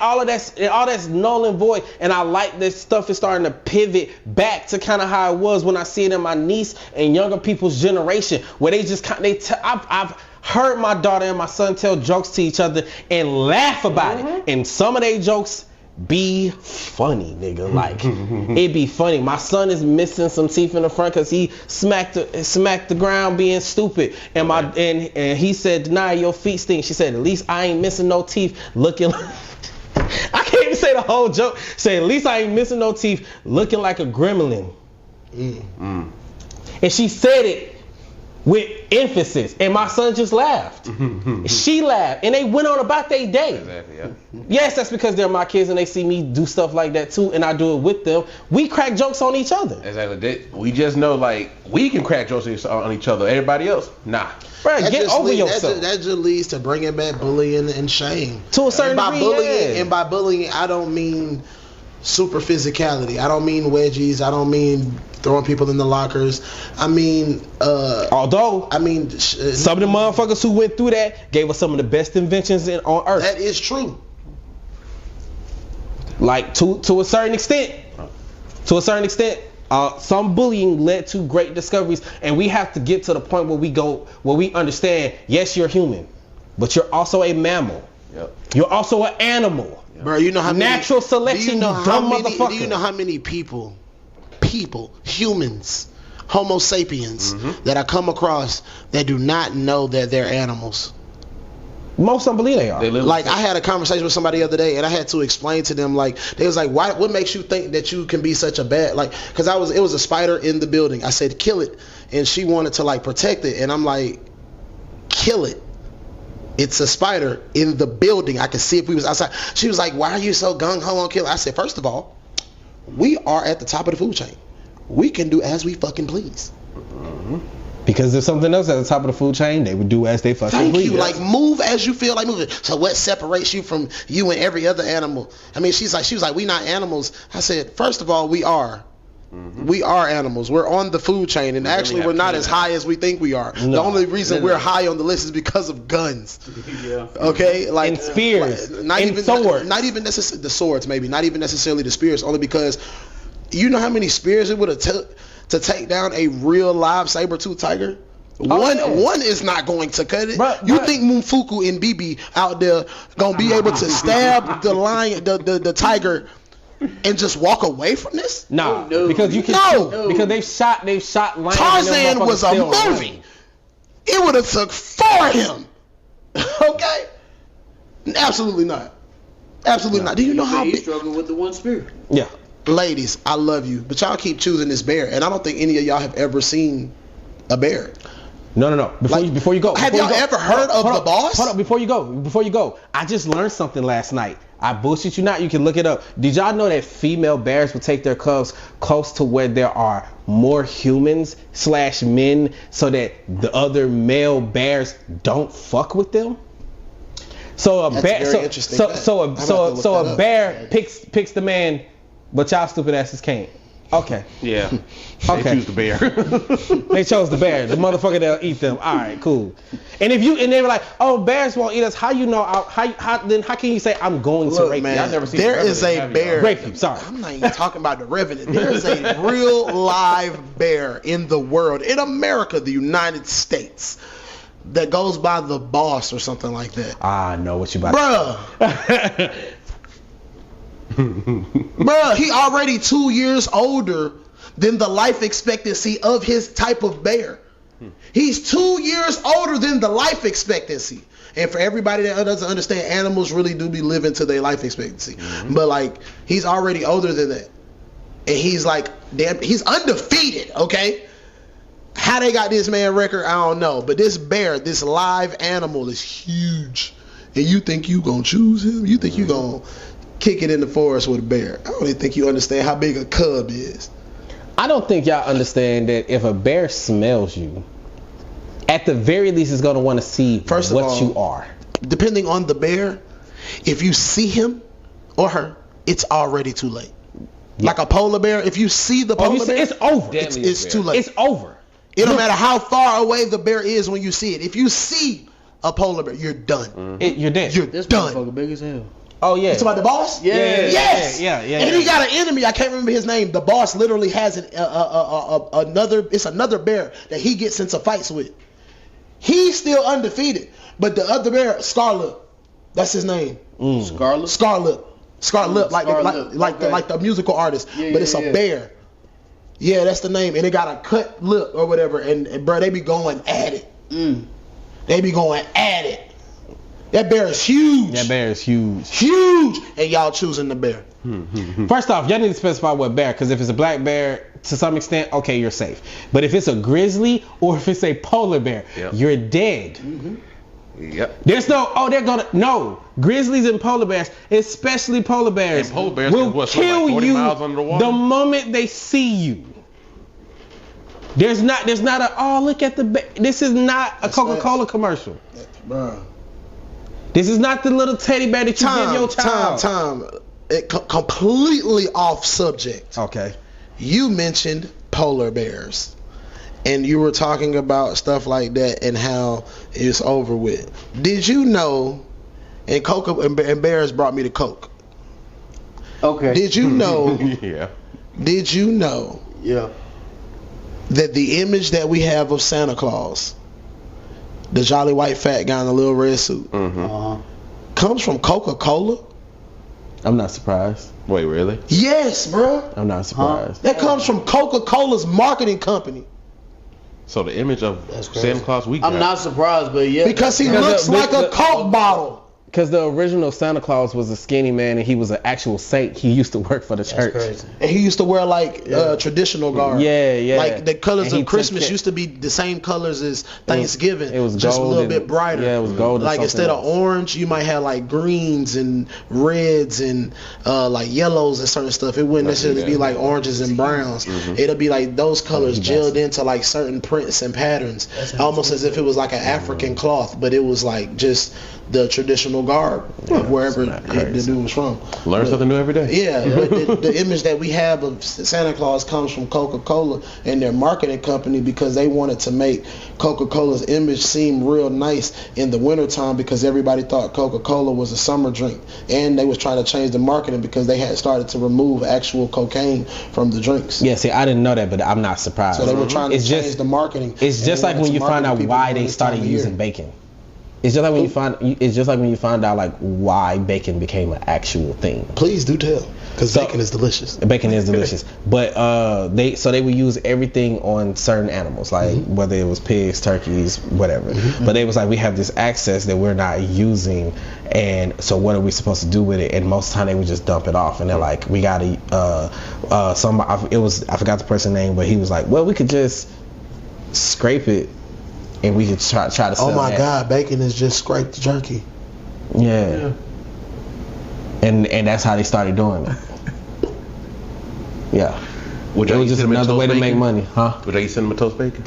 all that's null and void. And I like this stuff is starting to pivot back to kind of how it was when I see it in my niece and younger people's generation, where they just I've heard my daughter and my son tell jokes to each other and laugh about it. And some of their jokes be funny, nigga. Like it be funny. My son is missing some teeth in the front because he smacked the ground being stupid. And and he said, "Deny your feet stink." She said, "At least I ain't missing no teeth looking like..." I can't even say the whole joke. Say, "At least I ain't missing no teeth looking like a gremlin." And she said it with emphasis, and my son just laughed. She laughed, and they went on about their day. Exactly, yeah. Yes, that's because they're my kids and they see me do stuff like that too, and I do it with them. We crack jokes on each other. Exactly. We just know like we can crack jokes on each other. Everybody else, nah. Bro, get over yourself. That just leads to bringing back bullying and shame. To a certain degree, and by bullying, I don't mean super physicality. I don't mean wedgies. I don't mean throwing people in the lockers. I mean, some of the motherfuckers who went through that gave us some of the best inventions on earth. That is true. Like to a certain extent. Some bullying led to great discoveries, and we have to get to the point where we understand, yes, you're human, but you're also a mammal. Yep. You're also an animal. Yep. Bro, you know how natural selection, do you know motherfucker. Do you know how many people, humans, Homo sapiens, that I come across that do not know that they're animals? Most don't believe they are. Like, I had a conversation with somebody the other day, and I had to explain to them, like, they was like, what makes you think that you can be such a bad, like, because it was a spider in the building. I said, kill it. And she wanted to, like, protect it. And I'm like, kill it. It's a spider in the building. I could see if we was outside. She was like, why are you so gung-ho on killing? I said, first of all, we are at the top of the food chain. We can do as we fucking please. Because there's something else at the top of the food chain, they would do as they fucking please. Thank you. Like, move as you feel like moving. So what separates you from you and every other animal? I mean, she was like, we not animals. I said, first of all, we are. We are animals. We're on the food chain, and actually we're not as high as we think we are. No. The only reason we're high on the list is because of guns. Yeah. Okay? Like, and spears. Like, swords. Not even necessarily the swords, maybe. Not even necessarily the spears, only because you know how many spears it would have took to take down a real live saber-tooth tiger? One is not going to cut it. You think Mumfuku and Bibi out there gonna be able to stab the lion, the tiger, and just walk away from this? No. Because you can. Because they've shot lions. Tarzan was a movie. Running. It would have took for him. Okay? Absolutely not. Absolutely not. Do you know how he's struggling with the one spear? Yeah. Ladies, I love you, but y'all keep choosing this bear, and I don't think any of y'all have ever seen a bear. No. Before you go. Have y'all ever heard of the boss? Hold up. Before you go. I just learned something last night. I bullshit you not. You can look it up. Did y'all know that female bears will take their cubs close to where there are more humans / men, so that the other male bears don't fuck with them? So a bear. So a bear picks the man, but y'all stupid asses can't. Okay. Yeah. Okay. They choose the bear. They chose the bear. The motherfucker that'll eat them. All right, cool. And they were like, "Oh, bears won't eat us." How you know? How can you say I'm going to rape? Man, Y'all never seen there is a bear. Rape you. Sorry. I'm not even talking about the Revenant. There is a real live bear in the world, in America, the United States, that goes by the boss or something like that. I know what you about. Bruh. Bruh, he already 2 years older than the life expectancy of his type of bear. He's 2 years older than the life expectancy. And for everybody that doesn't understand, animals really do be living to their life expectancy. But like, he's already older than that. And he's like, damn, he's undefeated, okay? How they got this man record, I don't know. But this bear, this live animal is huge. And you think you gonna choose him? You think you gonna kick it in the forest with a bear? I don't even think you understand how big a cub is. I don't think y'all understand that if a bear smells you, at the very least, it's gonna want to see First of what all, you are. Depending on the bear, if you see him or her, it's already too late. Yeah. Like a polar bear, if you see the polar bear, it's over. It's too late. It's over. It don't matter how far away the bear is when you see it. If you see a polar bear, you're done. You're dead. You're This done. motherfucker big as hell. Oh yeah. It's about the boss? Yeah. Yes. Yeah. And he got an enemy. I can't remember his name. The boss literally has another bear that he gets into fights with. He's still undefeated, but the other bear, Scarlet, that's his name. Scarlet. Scarlet, like okay. the musical artist, Yeah, but it's yeah, a yeah. bear. Yeah, that's the name, and it got a cut lip or whatever, and bro, they be going at it. They be going at it. That bear is huge. That bear is huge. Huge, and y'all choosing the bear. First off, y'all need to specify what bear, because if it's a black bear, to some extent, okay, you're safe. But if it's a grizzly or if it's a polar bear, you're dead. Yep. There's no, grizzlies and polar bears, especially polar bears, And polar bears will can, swim kill like 40 you miles under the water? the moment they see you. There's not look at the bear. This is not a Coca-Cola commercial. Bro. This is not the little teddy bear that you give your child. Time. Completely off subject. Okay. You mentioned polar bears, and you were talking about stuff like that and how it's over with. Did you know? And Coke and bears brought me to Coke. Okay. Did you know? Yeah. Did you know Yeah. that the image that we have of Santa Claus, the jolly white fat guy in the little red suit, comes from Coca-Cola? I'm not surprised. Wait, really? Yes, bro. I'm not surprised. That comes from Coca-Cola's marketing company. So the image of Santa Claus we got. I'm not surprised, but yeah. Because he looks like a Coke bottle. Because the original Santa Claus was a skinny man and he was an actual saint. He used to work for the church. Crazy. And he used to wear like traditional garb. Yeah. Like the colors And of Christmas used to be the same colors as Thanksgiving. It was just a gold little and- bit brighter. yeah, it was gold and Like instead something of else. orange, you might have like greens and reds and like yellows and certain stuff. It wouldn't necessarily be like oranges and browns. It'll be like those colors gelled into like certain prints and patterns, almost as if it was like an African cloth, but it was like just the traditional garb of wherever the dude was from. Learn something new every day. Yeah, but the image that we have of Santa Claus comes from Coca-Cola and their marketing company, because they wanted to make Coca-Cola's image seem real nice in the wintertime, because everybody thought Coca-Cola was a summer drink, and they was trying to change the marketing because they had started to remove actual cocaine from the drinks. Yeah, see, I didn't know that, but I'm not surprised. So they were trying to change the marketing. It's just like when you find out why they started using bacon. It's just like when you find out like why bacon became an actual thing. Please do tell, because bacon is delicious. Bacon is delicious, but they would use everything on certain animals, like whether it was pigs, turkeys, whatever. But they was like, we have this access that we're not using, and so what are we supposed to do with it? And most of the time they would just dump it off, and they're like, we gotta I forgot the person's name, but he was like, well, we could just scrape it and we could try to sell Oh my that. God, bacon is just scraped jerky. Yeah. And that's how they started doing it. Yeah. Would It y'all was eat just cinnamon another toast way to make bacon? money, huh? Would y'all eat cinnamon toast bacon?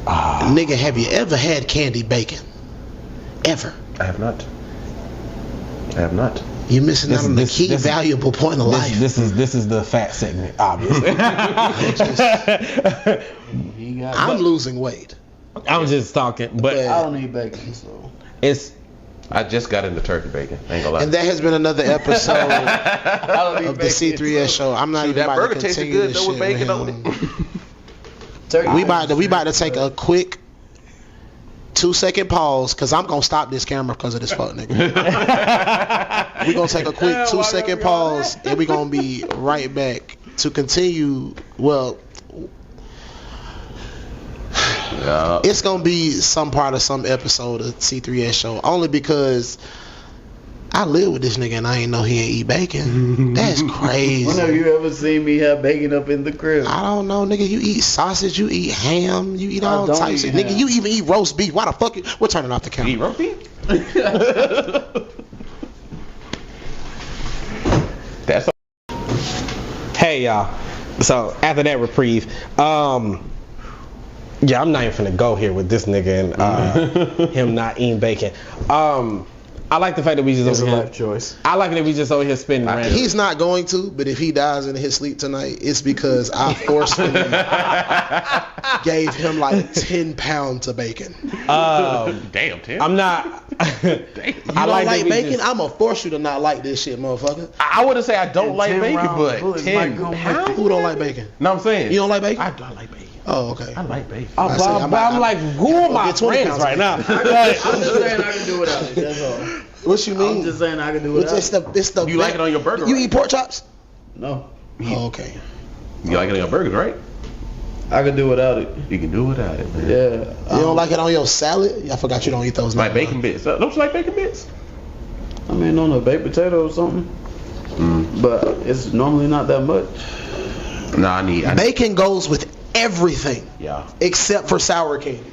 Nigga, have you ever had candied bacon? Ever? I have not. You're missing out on the key valuable point of life. This is the fat segment, obviously. I'm losing weight. I'm just talking, but I don't eat bacon, so. it's I just got into turkey bacon. I ain't gonna lie. And that has been another episode of the C3S show. I'm not even that about burger to tasted continue good this though with shit, bacon man. on it. Turkey We about to take a quick 2-second pause because I'm gonna stop this camera because of this fuck nigga. We gonna take a quick 2-second pause and we gonna be right back to continue. Well, it's gonna be some part of some episode of C3S show only because I live with this nigga and I ain't know he ain't eat bacon. That's crazy. When have you ever seen me have bacon up in the crib? I don't know, nigga. You eat sausage, you eat ham, you eat all types of nigga. You even eat roast beef. Why the fuck? We're turning off the camera. Eat roast beef? That's hey y'all. So after that reprieve, yeah, I'm not even finna go here with this nigga and him not eating bacon. I like the fact that we just It's a over here. life choice. I like that we just over here spending random. He's not going to, but if he dies in his sleep tonight, it's because I forcefully gave him like 10 pounds of bacon. damn, Tim. I'm not. You don't like bacon? I'ma force you to not like this shit, motherfucker. I wouldn't say I don't like 10 bacon, round but bullets 10 might come with pounds? Who don't like bacon? No, I'm saying. You don't like bacon? I like bacon. Oh, okay. I like bacon. Oh, but I'm like, who are my get 20 friends pounds right now? I'm just saying I can do without it. That's all. What you mean? I'm just saying I can do without it. It's the You like it on your burger, You right? eat pork chops? No, Oh, okay. You like it on your burgers, right? I can do without it. You can do without it, man. Yeah. You don't like it on your salad? I forgot you don't eat those. Like now. bacon bits. Don't you like bacon bits? I mean, on a baked potato or something. But it's normally not that much. No, I need. Bacon goes with everything. Yeah. Except for sour candy.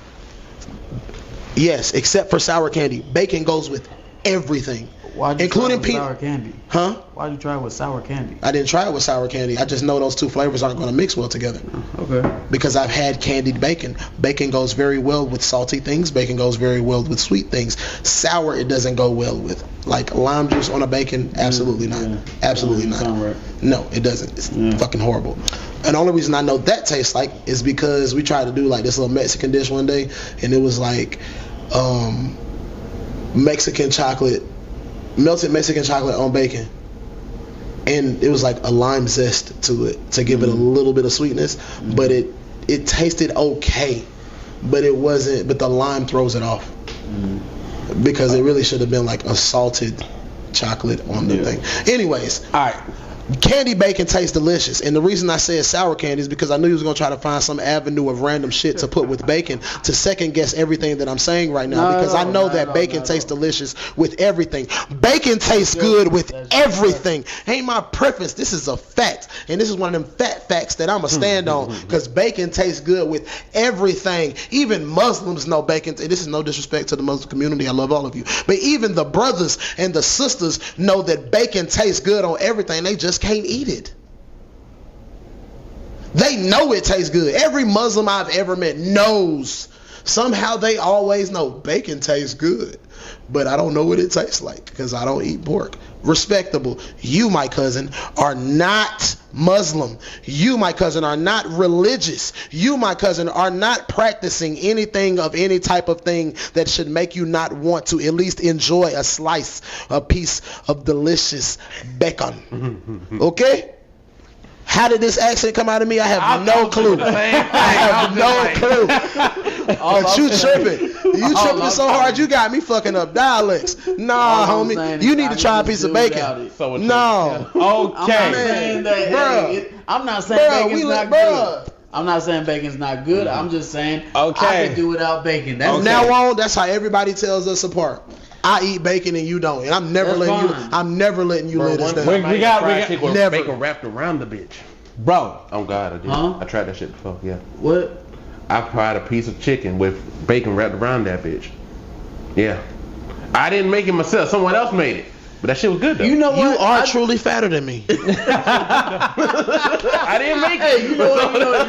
Yes, except for sour candy. Bacon goes with everything. Why'd you Including try it with sour candy? Huh? Why'd you try it with sour candy? I didn't try it with sour candy. I just know those two flavors aren't going to mix well together. Okay. Because I've had candied bacon. Bacon goes very well with salty things. Bacon goes very well with sweet things. Sour, it doesn't go well with. Like lime juice on a bacon, absolutely not. Yeah. Absolutely not. Sound right. No, it doesn't. It's fucking horrible. And the only reason I know that tastes like is because we tried to do like this little Mexican dish one day, and it was like Mexican chocolate, melted Mexican chocolate on bacon. And it was like a lime zest to it to give it a little bit of sweetness, but it tasted okay, but it wasn't. But the lime throws it off because it really should have been like a salted chocolate on the thing. Anyways, all right. Candy bacon tastes delicious, and the reason I said sour candy is because I knew you was gonna try to find some avenue of random shit to put with bacon to second guess everything that I'm saying right now, because I know that bacon tastes delicious with everything. Bacon tastes good with everything. Ain't my preference. This is a fact, and this is one of them fat facts that I'ma stand on, because bacon tastes good with everything. Even Muslims know bacon. And this is no disrespect to the Muslim community. I love all of you, but even the brothers and the sisters know that bacon tastes good on everything. They just can't eat it. They know it tastes good. Every Muslim I've ever met knows. Somehow they always know bacon tastes good, but I don't know what it tastes like because I don't eat pork. Respectable. You, my cousin, are not Muslim. You, my cousin, are not religious. You, my cousin, are not practicing anything of any type of thing that should make you not want to at least enjoy a piece of delicious bacon. Okay? How did this accent come out of me? I have no clue. I have no clue. But you tripping. You tripping so hard you got me fucking up dialects. Nah, homie. You need to try a piece of bacon. No. Okay. I'm not saying bacon's not good. I'm not saying bacon's not good. I'm just saying I can do without bacon. From now on, that's how everybody tells us apart. I eat bacon and you don't, and I'm never letting you. I'm never letting you live this down. We got never bacon wrapped around the bitch. Bro. Oh God, I did. Huh? I tried that shit before. Yeah. What? I fried a piece of chicken with bacon wrapped around that bitch. Yeah. I didn't make it myself. Someone else made it. But that shit was good though. You know what? You are truly fatter than me. I didn't make it. You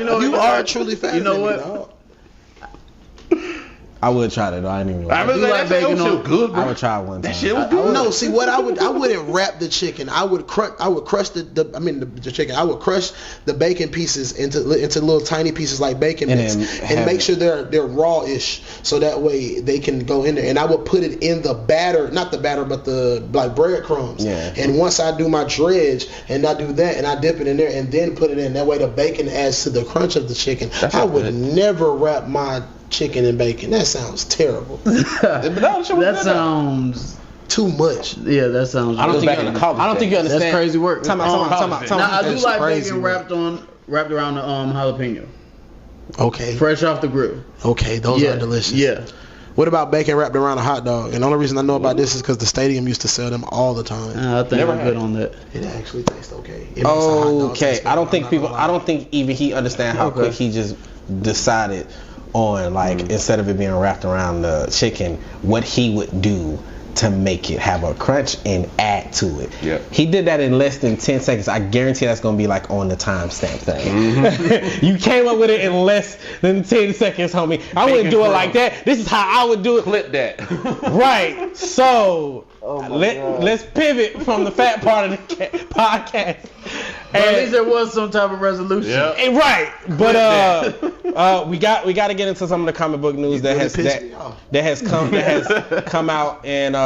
know, you are truly fatter. You know than what? Me, dog. I would try that though. I didn't even. I really like bacon on good, bro. I would try one time. That shit was good. No, see what I wouldn't wrap the chicken. I would crush the chicken. I would crush the bacon pieces into little tiny pieces like bacon bits and make sure they're raw-ish so that way they can go in there. And I would put it in the batter, not the batter, but the like breadcrumbs. Yeah. And once I do my dredge and I do that and I dip it in there and then put it in, that way the bacon adds to the crunch of the chicken. I would never wrap my chicken and bacon. That sounds terrible. That sounds too much. Yeah, that sounds. I don't think you understand. That's crazy work. Time out. Now I do like bacon work. wrapped around the jalapeno. Okay. Fresh off the grill. Okay, those are delicious. Yeah. What about bacon wrapped around a hot dog? And the only reason I know about this is because the stadium used to sell them all the time. I think I'm good on that. It actually tastes okay. It makes a hot dog Okay, taste good. I don't think even he understand how quick he just decided on instead of it being wrapped around the chicken, what he would do to make it have a crunch and add to it. Yeah. He did that in less than 10 seconds. I guarantee that's going to be like on the timestamp thing. Mm-hmm. You came up with it in less than 10 seconds, homie. I wouldn't do it like that. This is how I would do it. Clip that. Right. So let's pivot from the fat part of the podcast. But at least there was some type of resolution. Yeah. Right. But we got to get into some of the comic book news that has come out. And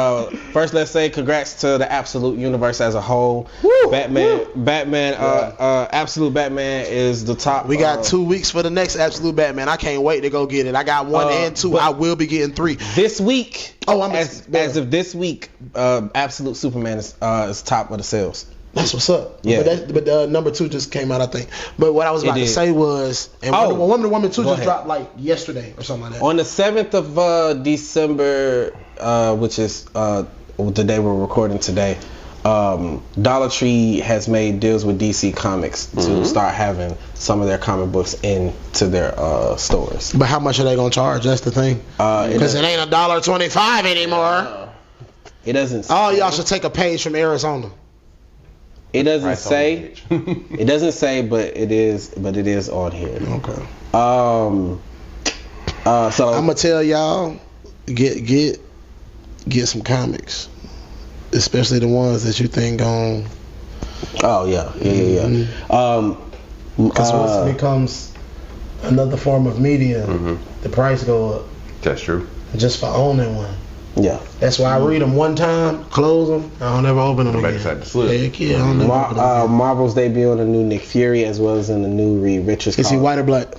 first, let's say congrats to the Absolute Universe as a whole. Woo! Batman, Absolute Batman is the top. We got 2 weeks for the next Absolute Batman. I can't wait to go get it. I got 1 and 2. I will be getting 3 this week. As of this week, Absolute Superman is top of the sales. That's what's up. Yeah. But number 2 just came out, I think. But what I was about to say was, and Wonder Woman 2 just dropped like yesterday or something like that. On the 7th of December, which is the day we're recording today, Dollar Tree has made deals with DC Comics to start having some of their comic books into their stores. But how much are they gonna charge? That's the thing. Because it ain't $1.25 anymore. It doesn't. Oh, y'all should take a page from Arizona. It doesn't say. It doesn't say, but it is. But it is on here. Okay. So I'm gonna tell y'all, get some comics, especially the ones that you think on. Oh yeah. Because once it becomes another form of media, the price go up. That's true. Just for owning one. Yeah. That's why I read them one time, close them, I don't ever open them again. Heck yeah, I don't never open them again. Marvel's debuting a new Nick Fury as well as in the new Reed Richards. Is he white or black?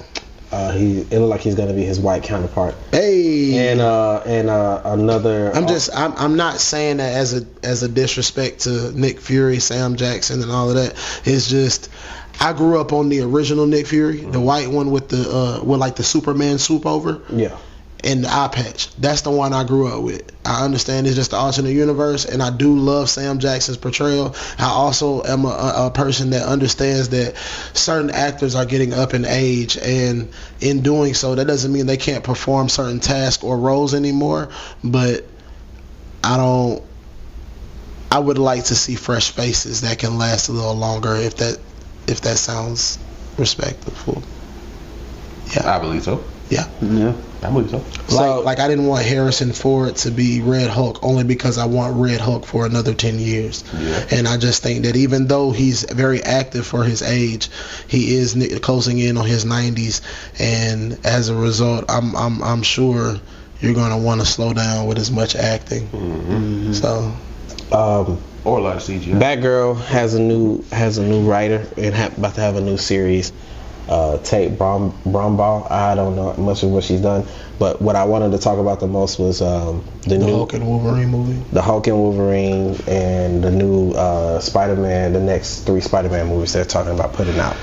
It looked like he's gonna be his white counterpart. Hey. And another. I'm not saying that as a disrespect to Nick Fury, Sam Jackson, and all of that. It's just I grew up on the original Nick Fury, the white one with the with the Superman swoop over. Yeah. And the eye patch. That's the one I grew up with. I understand it's just the alternate universe, and I do love Sam Jackson's portrayal. I also am a person that understands that certain actors are getting up in age, and in doing so, that doesn't mean they can't perform certain tasks or roles anymore. But I would like to see fresh faces that can last a little longer, if that sounds respectful. Yeah, I believe so. Yeah. I believe so. Like I didn't want Harrison Ford to be Red Hulk only because I want Red Hulk for another 10 years. Yeah. And I just think that even though he's very active for his age, he is closing in on his 90s, and as a result, I'm sure you're gonna want to slow down with as much acting. So. Or a lot of CGI. Batgirl has a new writer and about to have a new series. Tate Brombaugh. I don't know much of what she's done, but what I wanted to talk about the most was the new Hulk and Wolverine movie. The Hulk and Wolverine and the new Spider-Man, the next 3 Spider-Man movies they're talking about putting out.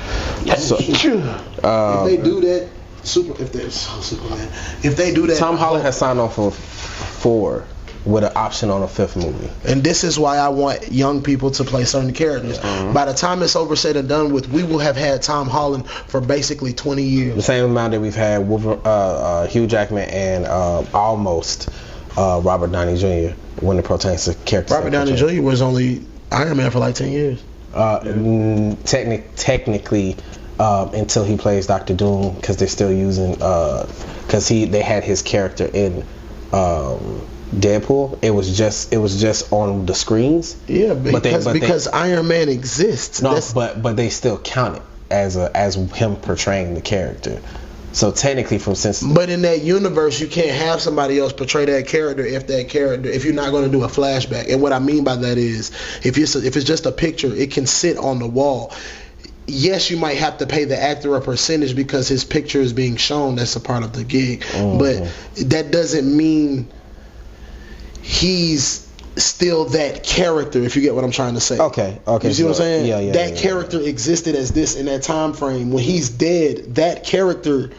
Yes. So, if they do that, Superman. If they do that, Tom Holland has signed on for 4. with an option on a 5th movie. And this is why I want young people to play certain characters. By the time it's over, said and done with, we will have had Tom Holland for basically 20 years. The same amount that we've had Hugh Jackman and almost Robert Downey Jr. when it pertains to characters. Robert Downey Jr. was only Iron Man for like 10 years. Technically, until he plays Doctor Doom, because they're still using because they had his character in Deadpool. It was just on the screens. Yeah, because Iron Man exists. No, but they count it as him portraying the character. So technically, but in that universe, you can't have somebody else portray that character if you're not going to do a flashback. And what I mean by that is, if it's just a picture, it can sit on the wall. Yes, you might have to pay the actor a percentage because his picture is being shown. That's a part of the gig. But that doesn't mean he's still that character, if you get what I'm trying to say. Okay. You see what I'm saying? Yeah. That character existed as this in that time frame. When he's dead, that character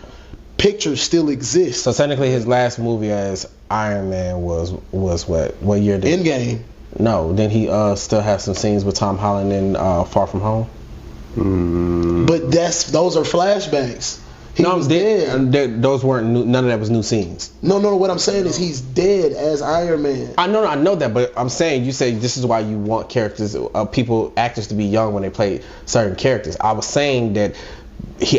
picture still exists. So technically, his last movie as Iron Man was what year? Endgame. No, then he still has some scenes with Tom Holland in Far From Home. But those are flashbacks. He was dead. Those weren't none of that was new scenes. No. What I'm saying is he's dead as Iron Man. I know that, but I'm saying you say this is why you want actors to be young when they play certain characters. I was saying that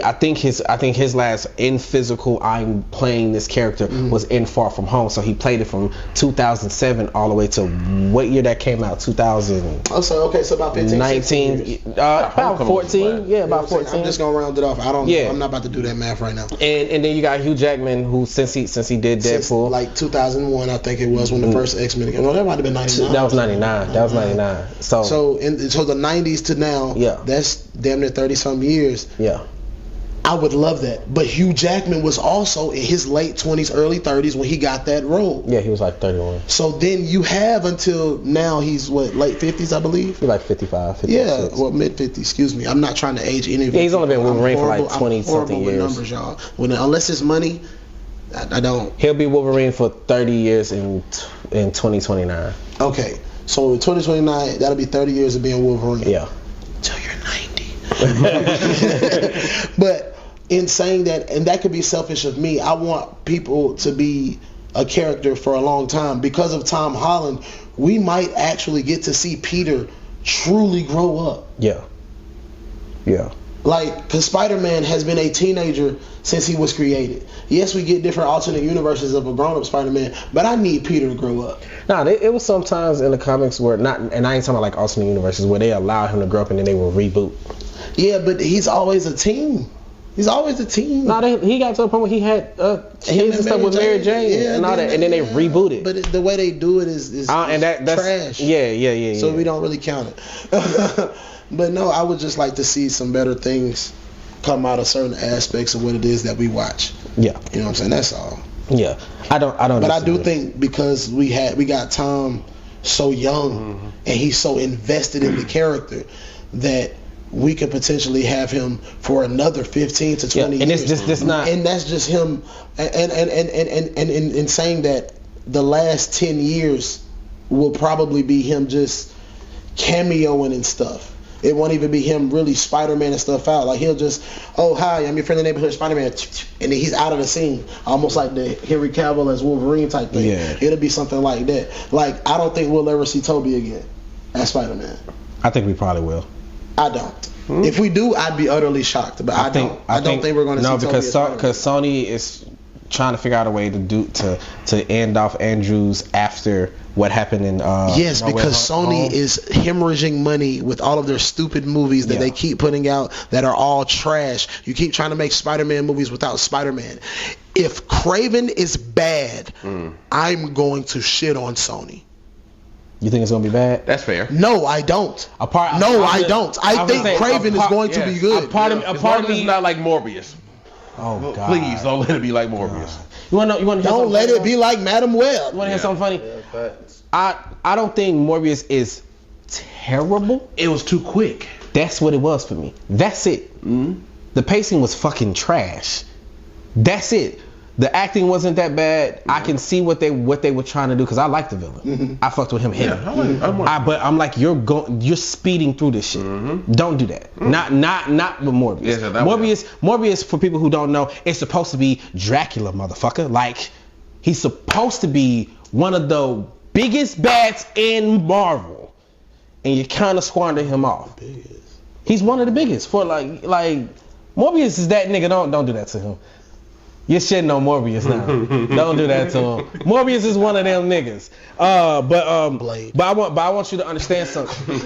I think his last in physical I'm playing this character was in Far From Home, so he played it from 2007 all the way to what year that came out? 2000. So about 15, 19, about 14. Yeah, about 14. I'm just gonna round it off. I'm not about to do that math right now. And then you got Hugh Jackman, who since he did Deadpool, like 2001, I think it was when the first X-Men came. No, that might have been 99. That was 99. That was 99. So the 90s to now. Yeah. That's damn near 30 some years. Yeah. I would love that. But Hugh Jackman was also in his late 20s, early 30s when he got that role. Yeah, he was like 31. So then you have until now, he's late 50s, I believe? He's like 55, 56. Yeah, mid 50s, excuse me. I'm not trying to age any of you. Yeah, he's only been Wolverine for like 20-something years. With numbers, y'all. Unless it's money, I don't. He'll be Wolverine for 30 years in 2029. Okay, so in 2029, that'll be 30 years of being Wolverine. Yeah. Till you're 90. But in saying that, and that could be selfish of me, I want people to be a character for a long time. Because of Tom Holland, we might actually get to see Peter truly grow up. Yeah. Because Spider-Man has been a teenager since he was created. Yes, we get different alternate universes of a grown-up Spider-Man, but I need Peter to grow up. Nah, it was sometimes in the comics where and I ain't talking about like alternate universes, where they allow him to grow up and then they will reboot. Yeah, but he's always a teen. He's always a teen. No, he got to the point where he had kids and stuff with Mary Jane and all that, and then they rebooted. But the way they do it is that's trash. Yeah. So we don't really count it. But no, I would just like to see some better things come out of certain aspects of what it is that we watch. Yeah. You know what I'm saying? That's all. Yeah. I don't. But I do think because we got Tom so young and he's so invested in the character that we could potentially have him for another 15 to 20 years. And it's just not. And that's just him. And saying that the last 10 years will probably be him just cameoing and stuff. It won't even be him really Spider-Man and stuff out. Like he'll just, oh hi, I'm your friendly neighborhood Spider-Man, and then he's out of the scene, almost like the Henry Cavill as Wolverine type thing. Yeah. It'll be something like that. Like I don't think we'll ever see Tobey again as Spider-Man. I think we probably will. I don't. If we do, I'd be utterly shocked. But I don't think we're going to see Tobey as Spider-Man. because Sony is trying to figure out a way to end off Andrews after what happened in yes, because Sony is hemorrhaging money with all of their stupid movies that they keep putting out that are all trash. You keep trying to make Spider-Man movies without Spider-Man. If Kraven is bad, I'm going to shit on Sony. You think it's gonna be bad? That's fair. No, I don't. I don't. I think Kraven is going to be good. A part of me is not like Morbius. Oh God! Please don't let it be like Morbius. You want to? Don't let it be like Madam Web. You want to hear something funny? I don't think Morbius is terrible. It was too quick. That's what it was for me. That's it. The pacing was fucking trash. That's it. The acting wasn't that bad. I can see what they were trying to do because I like the villain. I fucked with him heavy. But I'm like, you're speeding through this shit. Don't do that. Not with Morbius. Morbius, for people who don't know, it's supposed to be Dracula, motherfucker. Like, he's supposed to be one of the biggest bats in Marvel, and you kind of squander him off. He's one of the biggest for like Morbius is that nigga. Don't do that to him. You're shitting on Morbius now. Don't do that to him. Morbius is one of them niggas. Blade. But I want you to understand something.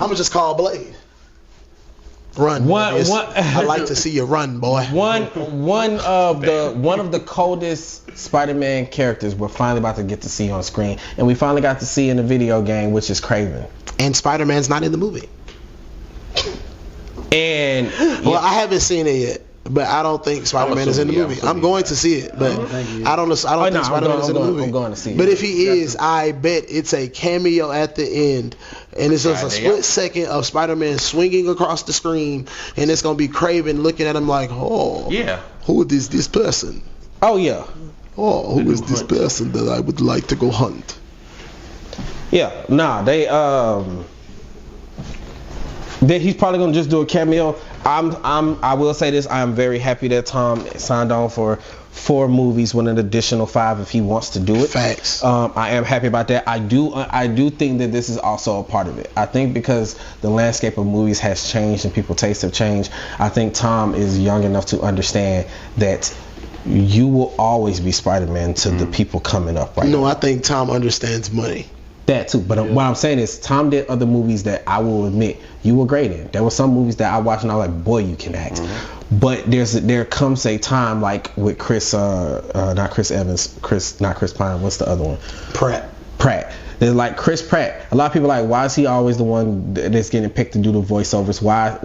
I'ma just call Blade. Run. I like to see you run, boy. One of the coldest Spider-Man characters we're finally about to get to see on screen, and we finally got to see in the video game, which is Kraven. And Spider-Man's not in the movie. And I haven't seen it yet. But I don't think Spider-Man is in the movie. I'm going to see it, but I don't think Spider-Man is in the movie. I'm going to see it. But if he is, I bet it's a cameo at the end, and it's just a split second of Spider-Man swinging across the screen, and it's gonna be Kraven looking at him like, oh, yeah, who is this person? Oh yeah, oh, who is this person that I would like to go hunt? Yeah, he's probably gonna just do a cameo. I will say this. I am very happy that Tom signed on for 4 movies with an additional 5 if he wants to do it. Facts. I am happy about that. I do think that this is also a part of it. I think because the landscape of movies has changed and people's tastes have changed, I think Tom is young enough to understand that you will always be Spider-Man to the people coming up right now. No, I think Tom understands money. That too, but what I'm saying is Tom did other movies that I will admit you were great in. There were some movies that I watched and I was like, boy, you can act. But there comes a time like with not Chris Pine, what's the other one? Pratt. There's like Chris Pratt. A lot of people are like, why is he always the one that's getting picked to do the voiceovers? Why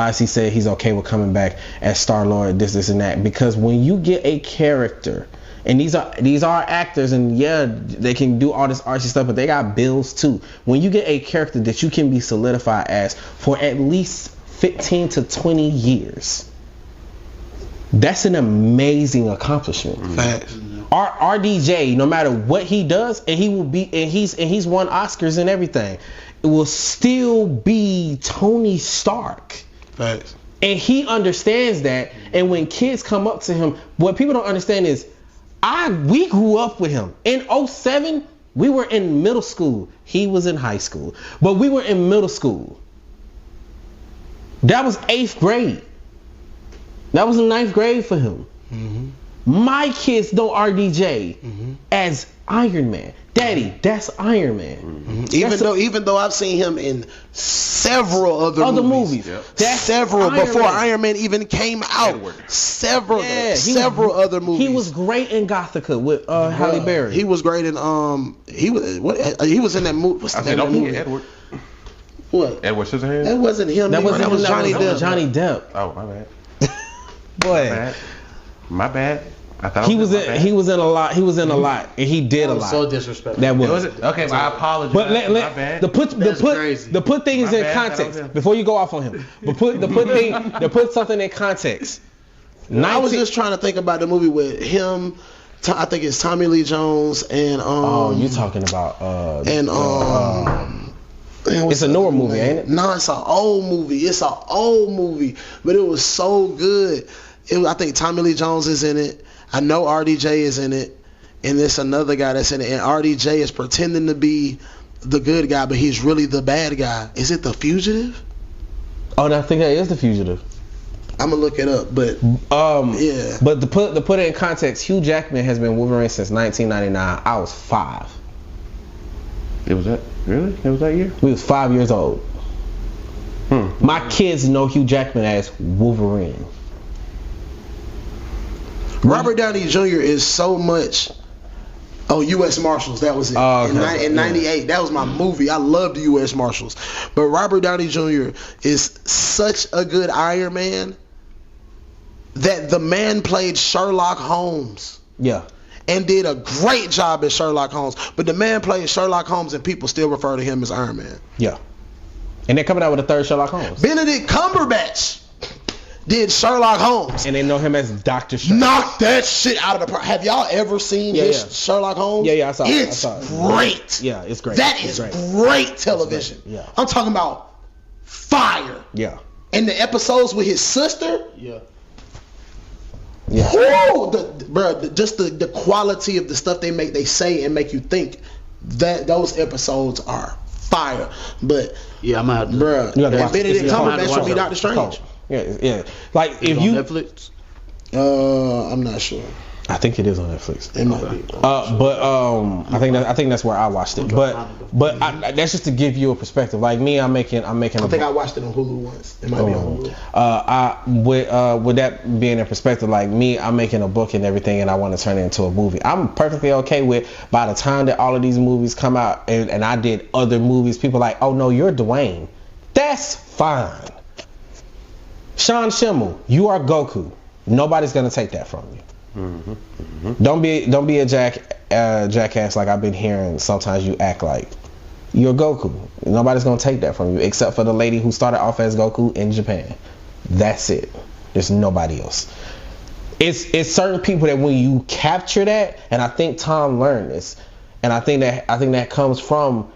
is he say he's okay with coming back as Star-Lord, this and that? Because when you get a character, and these are actors, and yeah, they can do all this artsy stuff, but they got bills too. When you get a character that you can be solidified as for at least 15 to 20 years, that's an amazing accomplishment. Facts. RDJ, no matter what he does, and he's won Oscars and everything, it will still be Tony Stark. Facts. And he understands that. And when kids come up to him, what people don't understand is, we grew up with him. In 2007, we were in middle school. He was in high school. But we were in middle school. That was 8th grade. That was the 9th grade for him. My kids know RDJ as Iron Man. Daddy, that's Iron Man. Even though I've seen him in several other movies. Several before Iron Man even came out. Several other movies. He was great in Gothica with Halle Berry. He was great in he was in that movie. What's the name of that movie? Edward. What? Edward Scissorhands? That wasn't him. That was Johnny Depp. Johnny Depp. Oh, my bad. Boy. My bad. I thought he was in a lot, and he did a lot. So disrespectful. That was okay. I apologize. But my bad. To put things in context before you go off on him. But put something in context. I was just trying to think about the movie with him. I think it's Tommy Lee Jones and you talking about it's a newer movie, ain't it? No, it's an old movie. But it was so good. I think Tommy Lee Jones is in it. I know RDJ is in it, and there's another guy that's in it, and RDJ is pretending to be the good guy, but he's really the bad guy. Is it The Fugitive? Oh, I think that is The Fugitive. I'm gonna look it up, but yeah. But to put it in context, Hugh Jackman has been Wolverine since 1999. I was 5. It was that really? It was that year? We was 5 years old. My kids know Hugh Jackman as Wolverine. Robert Downey Jr. is so much. Oh, U.S. Marshals, that was it. In 98, that was my movie. I loved U.S. Marshals. But Robert Downey Jr. is such a good Iron Man that the man played Sherlock Holmes. Yeah. And did a great job as Sherlock Holmes. But the man played Sherlock Holmes and people still refer to him as Iron Man. Yeah. And they're coming out with a third Sherlock Holmes. Benedict Cumberbatch. did Sherlock Holmes. And they know him as Dr. Strange. Knock that shit out of the park. Have y'all ever seen Sherlock Holmes? Yeah, I saw it. It's great. Yeah, it's great. That is great television. Yeah. I'm talking about fire. Yeah. And the episodes with his sister. Yeah. Yeah. Just the quality of the stuff they say and make you think, that those episodes are fire. But yeah, I'm gonna have to. Bruh, You have to watch Benedict it. Cumberbatch should be Doctor Strange. Yeah. Like Is if it you, on Netflix? I'm not sure. I think it is on Netflix. It might be. I think that's where I watched it. But that's just to give you a perspective. Like me, I'm making. I think I watched it on Hulu once. It might be on Hulu. With that being in perspective, like me, I'm making a book and everything, and I want to turn it into a movie. I'm perfectly okay with by the time that all of these movies come out, and I did other movies. People are like, oh no, you're Dwayne. That's fine. Sean Schimmel, you are Goku. Nobody's gonna take that from you. Don't be a jackass like I've been hearing. Sometimes you act like you're Goku. Nobody's gonna take that from you except for the lady who started off as Goku in Japan. That's it. There's nobody else. It's certain people that when you capture that, and I think Tom learned this, and I think that comes from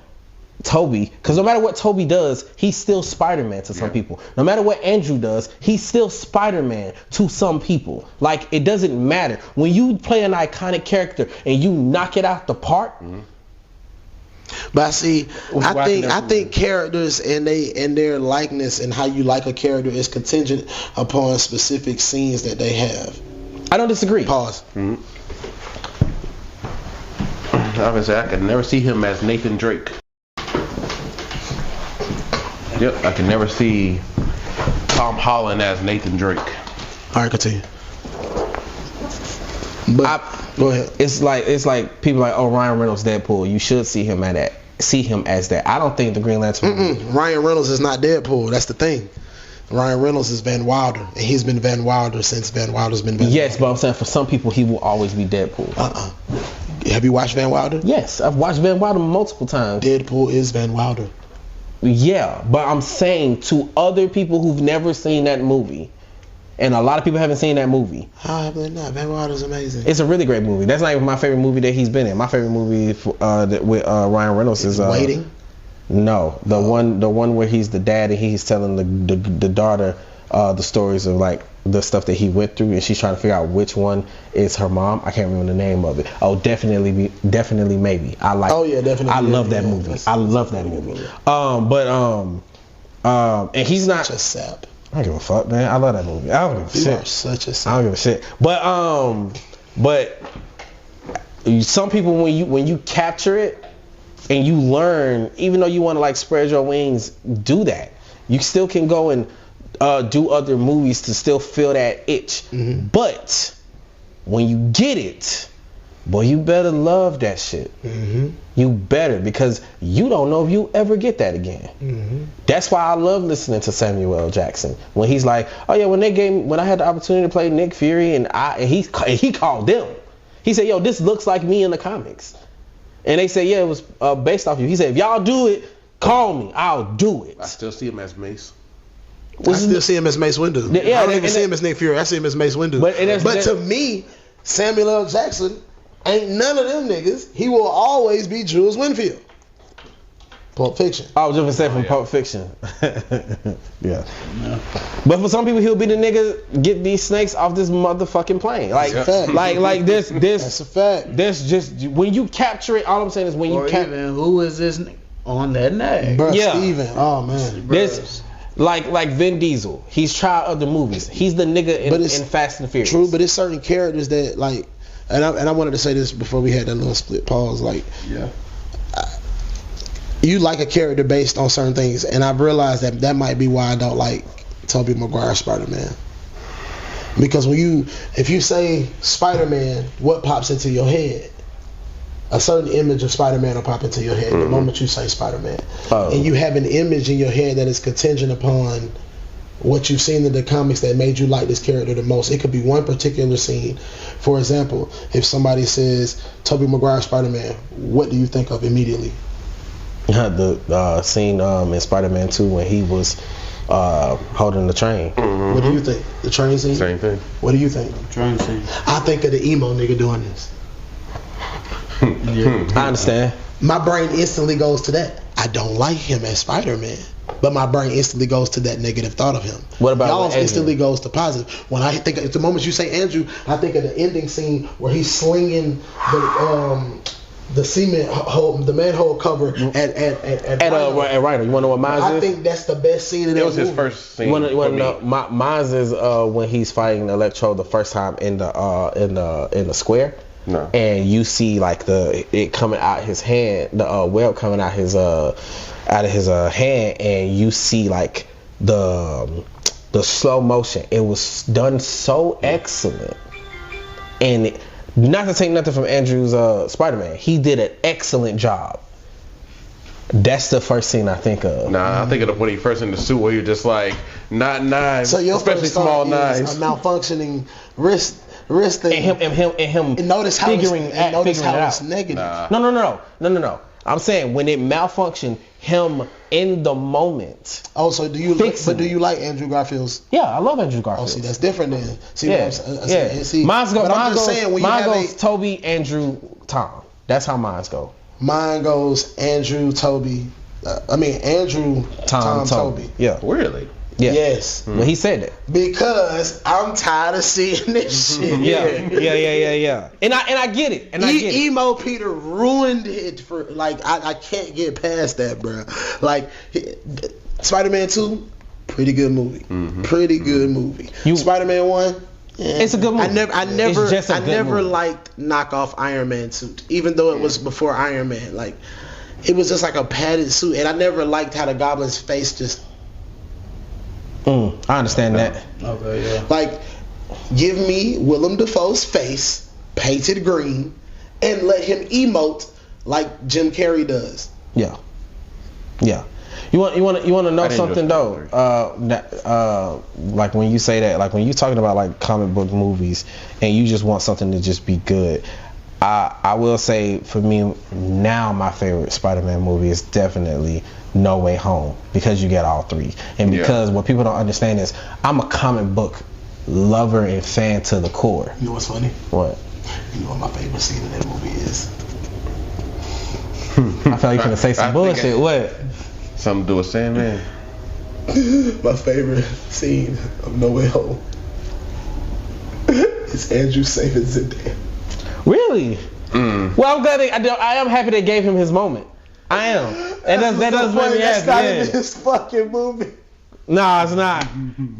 Toby, because no matter what Toby does, he's still Spider-Man to some people. No matter what Andrew does, he's still Spider-Man to some people. Like, it doesn't matter. When you play an iconic character and you knock it out the park. But see, I think characters and their likeness and how you like a character is contingent upon specific scenes that they have. I don't disagree. Pause. Obviously, I could never see him as Nathan Drake. Yep, I can never see Tom Holland as Nathan Drake. All right, continue. But go ahead. It's like people like, oh, Ryan Reynolds Deadpool. You should see him as that. I don't think the Green Lantern. Ryan Reynolds is not Deadpool. That's the thing. Ryan Reynolds is Van Wilder, and he's been Van Wilder since Van Wilder's been Van Wilder. Yes, but I'm saying for some people he will always be Deadpool. Have you watched Van Wilder? Yes, I've watched Van Wilder multiple times. Deadpool is Van Wilder. Yeah, but I'm saying to other people who've never seen that movie, and a lot of people haven't seen that movie. How have they not? Van Wilder's amazing. It's a really great movie. That's not even my favorite movie that he's been in. My favorite movie with Ryan Reynolds is Waiting. No, the one where he's the dad and he's telling the daughter the stories of like the stuff that he went through, and she's trying to figure out which one is her mom. I can't remember the name of it. Oh, definitely maybe. I like. Oh yeah, definitely. I love that movie. I love that movie. And he's not such a sap. I don't give a fuck, man. I love that movie. I don't give a shit. You are such a sap. I don't give a shit. But some people when you capture it and you learn, even though you want to like spread your wings, do that. You still can go and do other movies to still feel that itch. But when you get it, boy, you better love that shit. You better, because you don't know if you ever get that again. That's why I love listening to Samuel L. Jackson when he's like, oh yeah, when I had the opportunity to play Nick Fury and he called them. He said, yo, this looks like me in the comics. And they said, yeah, it was based off you. He said, if y'all do it, call me. I'll do it. I still see him as Mace. I still see him as Mace Windu. Yeah, I don't even see him as Nick Fury. I see him as Mace Windu. But to me, Samuel L. Jackson ain't none of them niggas. He will always be Jules Winfield. Pulp Fiction. I was just saying from Pulp Fiction. Yeah. But for some people, he'll be the nigga get these snakes off this motherfucking plane. Like, like this. That's a fact. This just when you capture it. All I'm saying is when you capture. Even who is this on that neck? Bruh, Yeah. Steven. Oh man. This. Like Vin Diesel, he's tried other movies. He's the nigga in Fast and Furious. True, but it's certain characters that like, and I wanted to say this before we had that little split pause. Like, you like a character based on certain things, and I've realized that might be why I don't like Tobey Maguire Spider-Man. Because if you say Spider-Man, what pops into your head? A certain image of Spider-Man will pop into your head the moment you say Spider-Man. And you have an image in your head that is contingent upon what you've seen in the comics that made you like this character the most. It could be one particular scene. For example, if somebody says Tobey Maguire Spider-Man, what do you think of immediately? The scene in Spider-Man 2 when he was holding the train. What do you think? The train scene? Same thing. What do you think? Train scene. I think of the emo nigga doing this. I understand. My brain instantly goes to that. I don't like him as Spider-Man, but my brain instantly goes to that negative thought of him. What about y'all? Andrew? Instantly goes to positive. When I think at the moment you say Andrew, I think of the ending scene where he's slinging the cement hole, the manhole cover at Ryder. You want to know what mine I is? think that's the best scene in that was movie. his first scene. You want for to me. know? Mine is when he's fighting Electro the first time in the square. No. And you see like it coming out his hand, the web coming out his hand, and you see like the slow motion. It was done so excellent, and not to take nothing from Andrew's Spider-Man, he did an excellent job. That's the first scene I think of. Nah, I think of when he first in the suit where you're just like, not knives, So your especially first small thought is knives. a malfunctioning wrist thing. And him And notice how figuring it's, it and notice how out. it's negative. Nah. No. I'm saying when it malfunctioned, him in the moment. Oh, so do you? Fixing Do you like Andrew Garfield's? Yeah, I love Andrew Oh, Garfield. see, that's different then. See Yeah, what I'm saying? yeah. See, Mine but I'm just saying when you have goes Toby, Andrew, Tom. That's how mine go. mine goes Andrew, Toby. Andrew, Tom, Toby. Yeah. Really? Yeah. Yes, When he said that. because I'm tired of seeing this shit. Yeah. And I get it. And I get it. Emo Peter ruined it for I can't get past that, bro. Like Spider-Man 2, pretty good movie. Mm-hmm. Pretty good movie. Spider-Man 1, It's a good movie. I never It's just a good never movie. liked knockoff Iron Man suit, even though it was before Iron Man. Like it was just like a padded suit, and I never liked how the Goblin's face just I understand that. Okay, yeah. like give me Willem Dafoe's face painted green and let him emote like Jim Carrey does. Yeah. You want to know I didn't something know though? Like when you say that, like when you're talking about like comic book movies, and you just want something to just be good. I will say for me now, my favorite Spider-Man movie is definitely No Way Home, because you get all three, and because what people don't understand is I'm a comic book lover and fan to the core. You know what's funny? What? You know what my favorite scene in that movie is? I felt you gonna say some bullshit. What? Something to do with Sandman. My favorite scene of No Way Home is Andrew saving Zendaya. Really? Well, I'm glad I am happy they gave him his moment. I am. That does make me happy. That's not Yeah. in this fucking movie. Nah, it's not.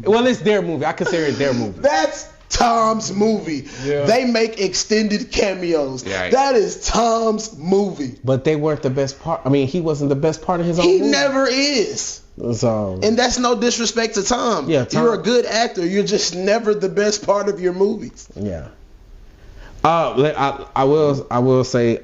Well, it's their movie. I consider it their movie. That's Tom's movie. Yeah. They make extended cameos. Yeah. That is Tom's movie. But they weren't the best part. I mean, he wasn't the best part of his own He movie. never is. So, And that's no disrespect to Tom. Yeah, Tom. You're a good actor. You're just never the best part of your movies. yeah. I will say,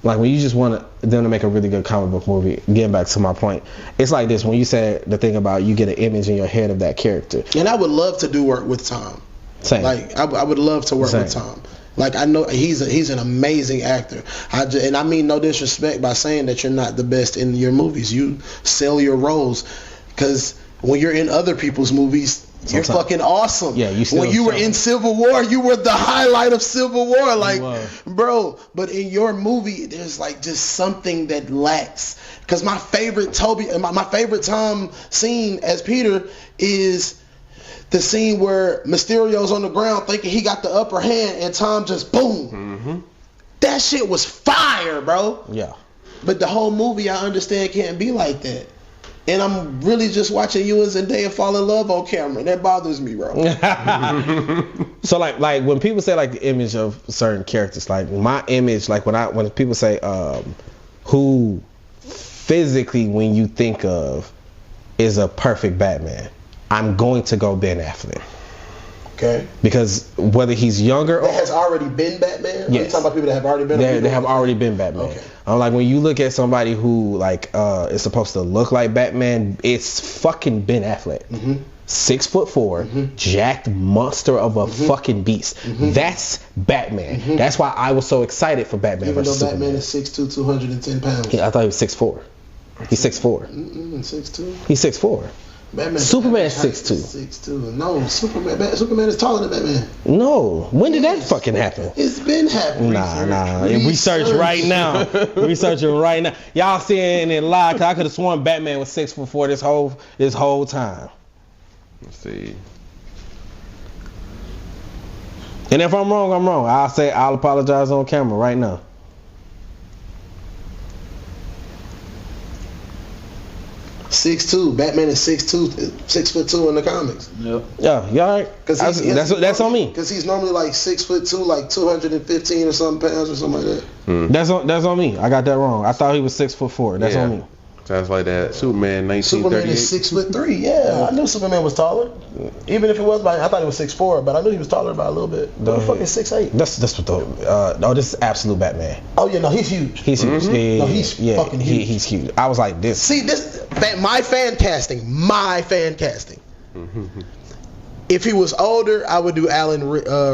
like when you just want them to make a really good comic book movie, getting back to my point, it's like this. When you said the thing about you get an image in your head of that character. And I would love to do work with Tom. Same. Like I would love to work with Same. Tom. Like I know he's an amazing actor. And I mean no disrespect by saying that you're not the best in your movies. You sell your roles, because when you're in other people's movies, you're Sometimes. fucking awesome. Yeah, you still when you were show. in Civil War, you were the highlight of Civil War. Like, were. bro, but in your movie, there's like just something that lacks. Because my favorite Tom scene as Peter is the scene where Mysterio's on the ground thinking he got the upper hand, and Tom just boom. Mm-hmm. That shit was fire, bro. Yeah. But the whole movie, I understand, can't be like that. And I'm really just watching you and Zendaya fall in love on camera. That bothers me, bro. So like when people say like the image of certain characters, like my image, like when people say who physically when you think of is a perfect Batman, I'm going to go Ben Affleck. Okay. Because whether he's younger That or has already been Batman? Yes. Are you talking about people that have already been? they have already been Batman. Okay. Like when you look at somebody who like is supposed to look like Batman, it's fucking Ben Affleck. 6'4", jacked monster of a fucking beast. That's Batman. That's why I was so excited for Batman Even though versus Batman Superman. is 6'2", 210 pounds. Yeah, I thought he was 6'4". He's 6'4". 6'2". He's 6'4". Batman. Superman's 6'2". 6'2". No, Superman is taller than Batman. No. When did that fucking happen? It's been happening. Nah. Research right now. Researching right now. Y'all seeing it live? Cause I could have sworn Batman was 6'4" this whole time. Let's see. And if I'm wrong, I'm wrong. I'll apologize on camera right now. Batman is 6'2", 6'2" in the comics. Yep. Yeah, you alright? That's on me. Because he's normally like 6'2", like 215 or something pounds or something like that. That's on me. I got that wrong. I thought he was 6'4". That's on me. Sounds like that. Superman 1938. Superman is 6'3". Yeah, I knew Superman was taller. Even if it was I thought he was 6'4", but I knew he was taller by a little bit. The fuck is 6'8"? That's what no, this is absolute Batman. Oh yeah, no, he's huge. He's huge. No, he's fucking huge. He's huge. I was like this. See my fan casting. If he was older, I would do Alan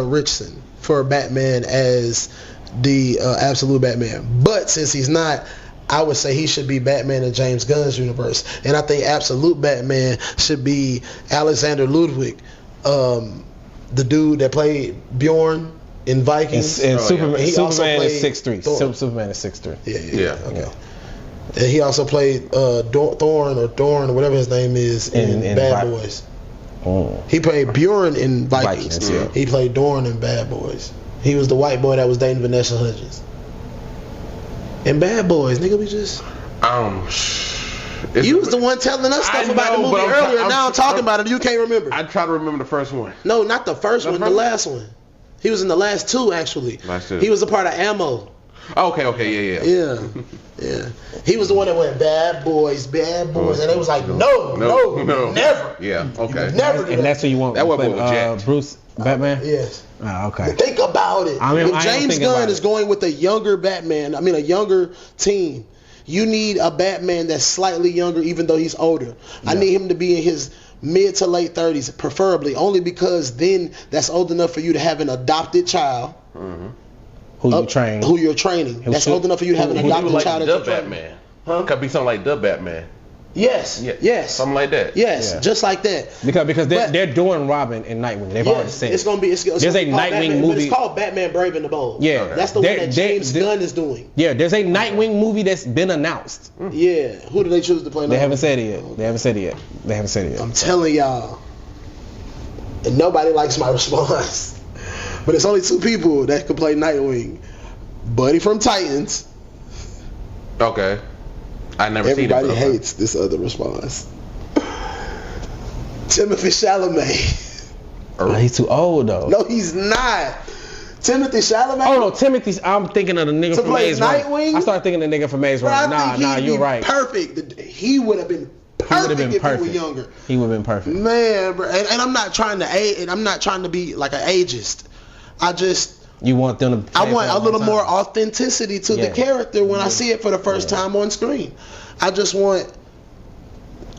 Richson for Batman as the absolute Batman. But since he's not, I would say he should be Batman in James Gunn's universe. And I think absolute Batman should be Alexander Ludwig, the dude that played Bjorn in Vikings. And Superman is 6'3". Superman is 6'3". Yeah. Okay. And he also played Thorn or whatever his name is in Bad Boys. Oh. He played Bjorn in Vikings. Yeah. He played Dorn in Bad Boys. He was the white boy that was dating Vanessa Hudgens. In Bad Boys, nigga, we just... You was the one telling us stuff about the movie earlier. Now I'm talking about it. You can't remember. I try to remember the first one. No, not the first one. The last one. He was in the last two, actually. Last two. He was a part of Ammo. Okay, Yeah. He was the one that went Bad Boys, and they was like, no, never. Yeah, okay. Never. And that's who you want. That wasn't Bruce Batman. Yes. Oh, okay. Think about it. If James Gunn is going with a younger Batman, a younger team, you need a Batman that's slightly younger, even though he's older. Yeah. I need him to be in his mid to late 30s, preferably, only because then that's old enough for you to have an adopted child. Mm-hmm. Who you're training. That's old enough for you to have an adopted child. The Batman. Could be something like the Batman. Yes. Something like that. Yes, just like that. Because they're doing Robin and Nightwing. They've already said it's gonna be. There's a Nightwing Batman, movie. But it's called Batman Brave and the Bold. Yeah, that's the one that James Gunn is doing. Yeah, there's a Nightwing movie that's been announced. Yeah, who do they choose to play? They haven't said it yet. I'm telling y'all, and nobody likes my response. But it's only two people that can play Nightwing. Buddy from Titans. Okay. I never seen it. Everybody hates this other response. Timothy Chalamet. He's too old though. No, he's not. Timothy Chalamet. Oh no, Timothy. I'm thinking of the nigga from Maze Runner. Nightwing? I started thinking of the nigga from Maze Runner. Nah, you're right. Perfect. He would have been perfect if he were younger. He would have been perfect. Man, bro. And I'm not trying to and I'm not trying to be like an ageist. You want them to. I want a little more authenticity to the character when I see it for the first time on screen. I just want.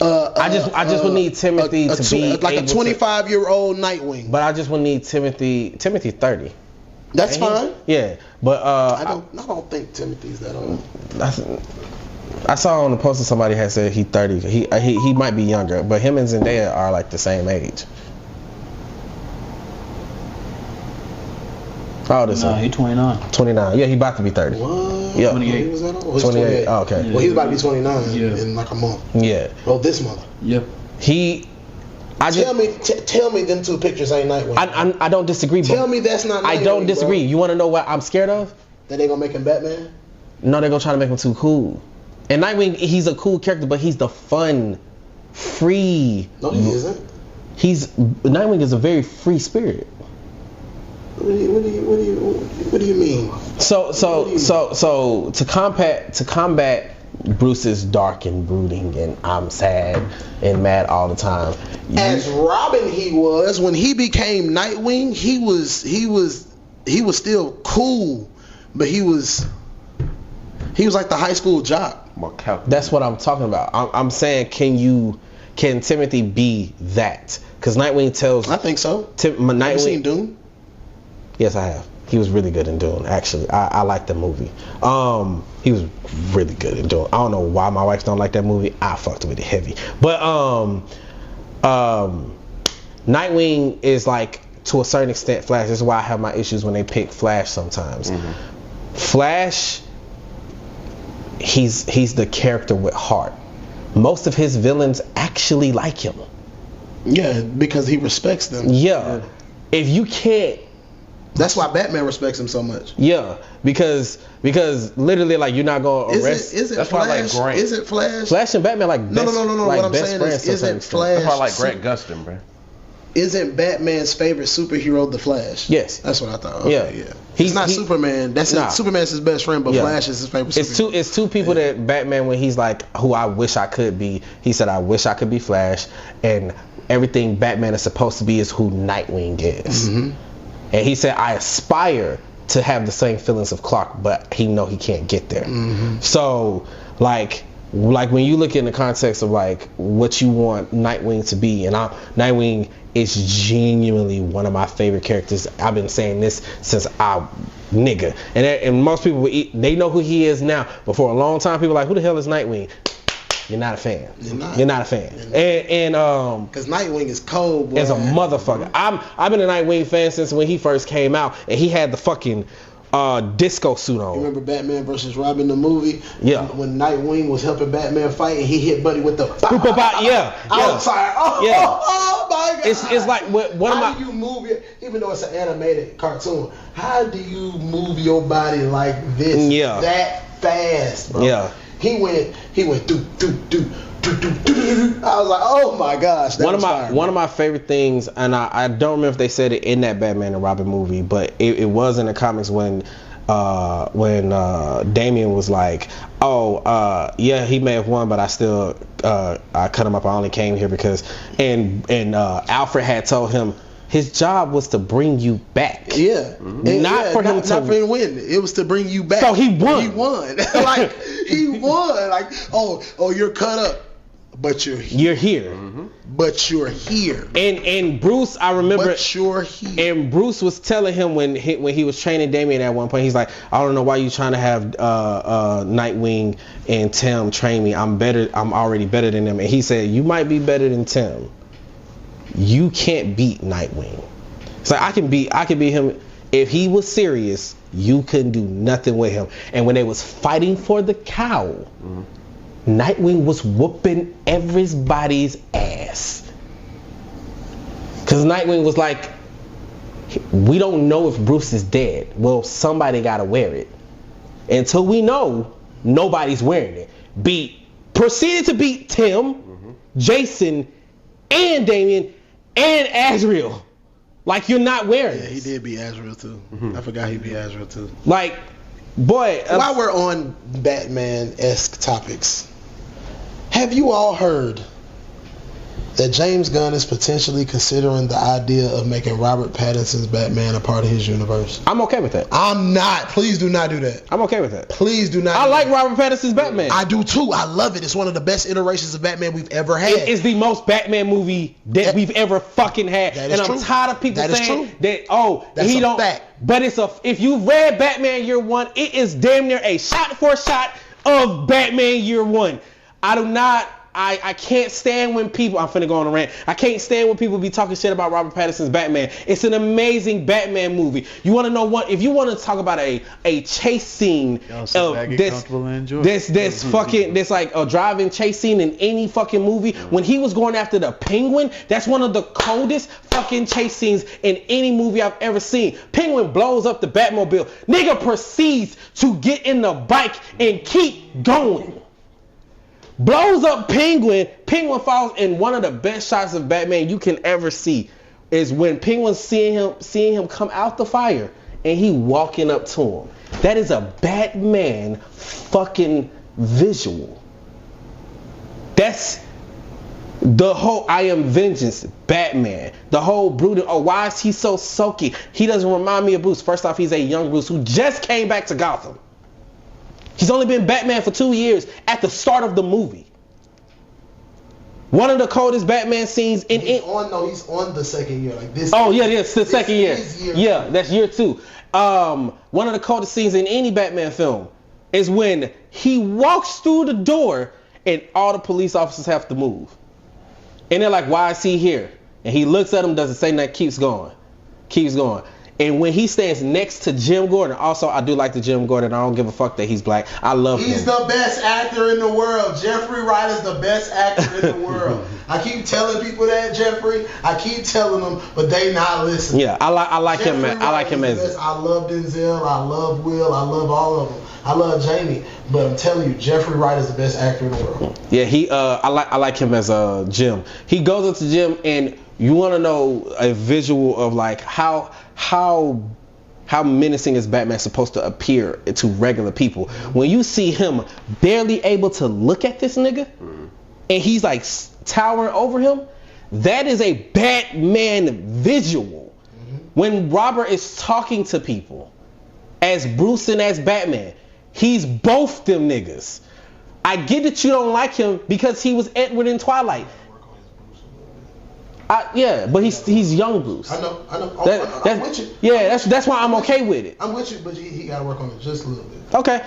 I just would need Timothy to be like a 25-year-old Nightwing. But I just would need Timothy 30. That's fine. Yeah, but I don't think Timothy's that old. I saw on the poster somebody had said he's 30. He might be younger, but him and Zendaya are like the same age. How old is he? He's 29. 29. Yeah, he about to be 30. What? Yeah. 28. Was that 28. Oh, okay. Well, he's about to be 29 in like a month. Yeah. Well, this month. Yep. Tell me them two pictures ain't Nightwing. I don't disagree. Tell me that's not Nightwing, I don't disagree. Bro. You want to know what I'm scared of? That they gonna make him Batman? No, they're gonna try to make him too cool. And Nightwing, he's a cool character, but he's the fun, free. No, he isn't. Nightwing is a very free spirit. What do you mean? So to combat Bruce's dark and brooding and I'm sad and mad all the time. As Robin, he was when he became Nightwing. He was still cool, but he was like the high school jock. That's what I'm talking about. I'm saying, can Timothy be that? Because Nightwing tells. I think so. Nightwing, have you seen Doom? Yes, I have. He was really good in Dune, actually. I like the movie. He was really good in Dune. I don't know why my wife don't like that movie. I fucked with it heavy. But Nightwing is like, to a certain extent, Flash. This is why I have my issues when they pick Flash sometimes. Flash, he's the character with heart. Most of his villains actually like him. Yeah, because he respects them. Yeah. If you can't... That's why Batman respects him so much. Yeah, because literally, like, you're not going to arrest... Is it That's Flash? why I like Grant. Is it Flash? Flash and Batman like best, No. like What I'm best saying friends. is, isn't Flash... That's why I like Grant Gustin, bro. Isn't Batman's favorite superhero the Flash? Yes. That's what I thought. Okay, yeah. He's not Superman. Superman's his best friend, but Flash is his favorite superhero. It's two people that Batman, when he's like, who I wish I could be, he said, I wish I could be Flash, and everything Batman is supposed to be is who Nightwing is. And he said, I aspire to have the same feelings of Clark, but he know he can't get there. So, like when you look in the context of like what you want Nightwing to be, and Nightwing is genuinely one of my favorite characters. I've been saying this since nigga, and most people they know who he is now, but for a long time people are like, who the hell is Nightwing? You're not a fan. You're not a fan. And because Nightwing is cold, boy. As a motherfucker. I've been a Nightwing fan since when he first came out, and he had the fucking disco suit on. You remember Batman versus Robin, the movie? Yeah. When Nightwing was helping Batman fight, and he hit Buddy with the... Yeah. Outside. Oh my God. It's like how do you move it? Even though it's an animated cartoon, how do you move your body like this? Yeah. That fast, bro. Yeah. He went do. I was like, oh my gosh. One of my favorite things, and I don't remember if they said it in that Batman and Robin movie, but it was in the comics when Damian was like, yeah, he may have won, but I still I cut him up. I only came here because and Alfred had told him his job was to bring you back. Yeah. Not for him to win. It was to bring you back. So he won. He won. Like he won. Like, oh, you're cut up, but you're here. You're here. But you're here. And Bruce, I remember. But you're here. And Bruce was telling him when he was training Damian at one point, he's like, I don't know why you trying to have Nightwing and Tim train me. I'm already better than them. And he said, you might be better than Tim. You can't beat Nightwing. It's like I can beat him. If he was serious, you couldn't do nothing with him. And when they was fighting for the cowl, Nightwing was whooping everybody's ass. Cause Nightwing was like, we don't know if Bruce is dead. Well, somebody gotta wear it. Until we know, nobody's wearing it. Proceeded to beat Tim, Jason, and Damian, and Azrael. Like, you're not wearing it. Yeah, he did beat Azrael too. I forgot he beat Azrael too. Like, boy. While we're on Batman-esque topics, have you all heard that James Gunn is potentially considering the idea of making Robert Pattinson's Batman a part of his universe? I'm okay with that. I'm not. Please do not do that. I'm okay with that. Please do not. I like Robert Pattinson's Batman. I do too. I love it. It's one of the best iterations of Batman we've ever had. It is the most Batman movie that we've ever fucking had. That is true. I'm tired of people saying that, that's he a don't. Fact. But if you've read Batman Year One, it is damn near a shot for shot of Batman Year One. I can't stand when people, I'm finna go on a rant. I can't stand when people be talking shit about Robert Pattinson's Batman. It's an amazing Batman movie. You want to know what? If you want to talk about a chase scene that's like a driving chase scene in any fucking movie, when he was going after the Penguin, that's one of the coldest fucking chase scenes in any movie I've ever seen. Penguin blows up the Batmobile. Nigga proceeds to get in the bike and keep going. Blows up Penguin. Penguin falls, and one of the best shots of Batman you can ever see is when Penguin's seeing him come out the fire and he walking up to him. That is a Batman fucking visual. That's the whole I am vengeance Batman. The whole brooding, why is he so sulky? He doesn't remind me of Bruce. First off, he's a young Bruce who just came back to Gotham. He's only been Batman for 2 years at the start of the movie. One of the coldest Batman scenes in He's on the second year. Like this. Oh yeah, it's the second year. Year. Yeah, that's year 2. One of the coldest scenes in any Batman film is when he walks through the door and all the police officers have to move. And they're like, why is he here? And he looks at them, doesn't say nothing, keeps going. And when he stands next to Jim Gordon, also I do like the Jim Gordon. I don't give a fuck that he's black. I love him. He's the best actor in the world. Jeffrey Wright is the best actor in the world. I keep telling people that, Jeffrey. I keep telling them, but they not listening. Yeah, I like him, man. I like him as. I love Denzel. I love Will. I love all of them. I love Jamie. But I'm telling you, Jeffrey Wright is the best actor in the world. Yeah, I like him as Jim. He goes up to Jim, and you want to know a visual of like how menacing is Batman supposed to appear to regular people. When you see him barely able to look at this nigga, and he's like towering over him, that is a Batman visual. When Robert is talking to people as Bruce and as Batman, he's both them niggas. I get that you don't like him because he was Edward in Twilight. Yeah, but he's young Bruce. I know. I'm with you. Yeah, that's why I'm okay with it. I'm with you, but he got to work on it just a little bit. Okay,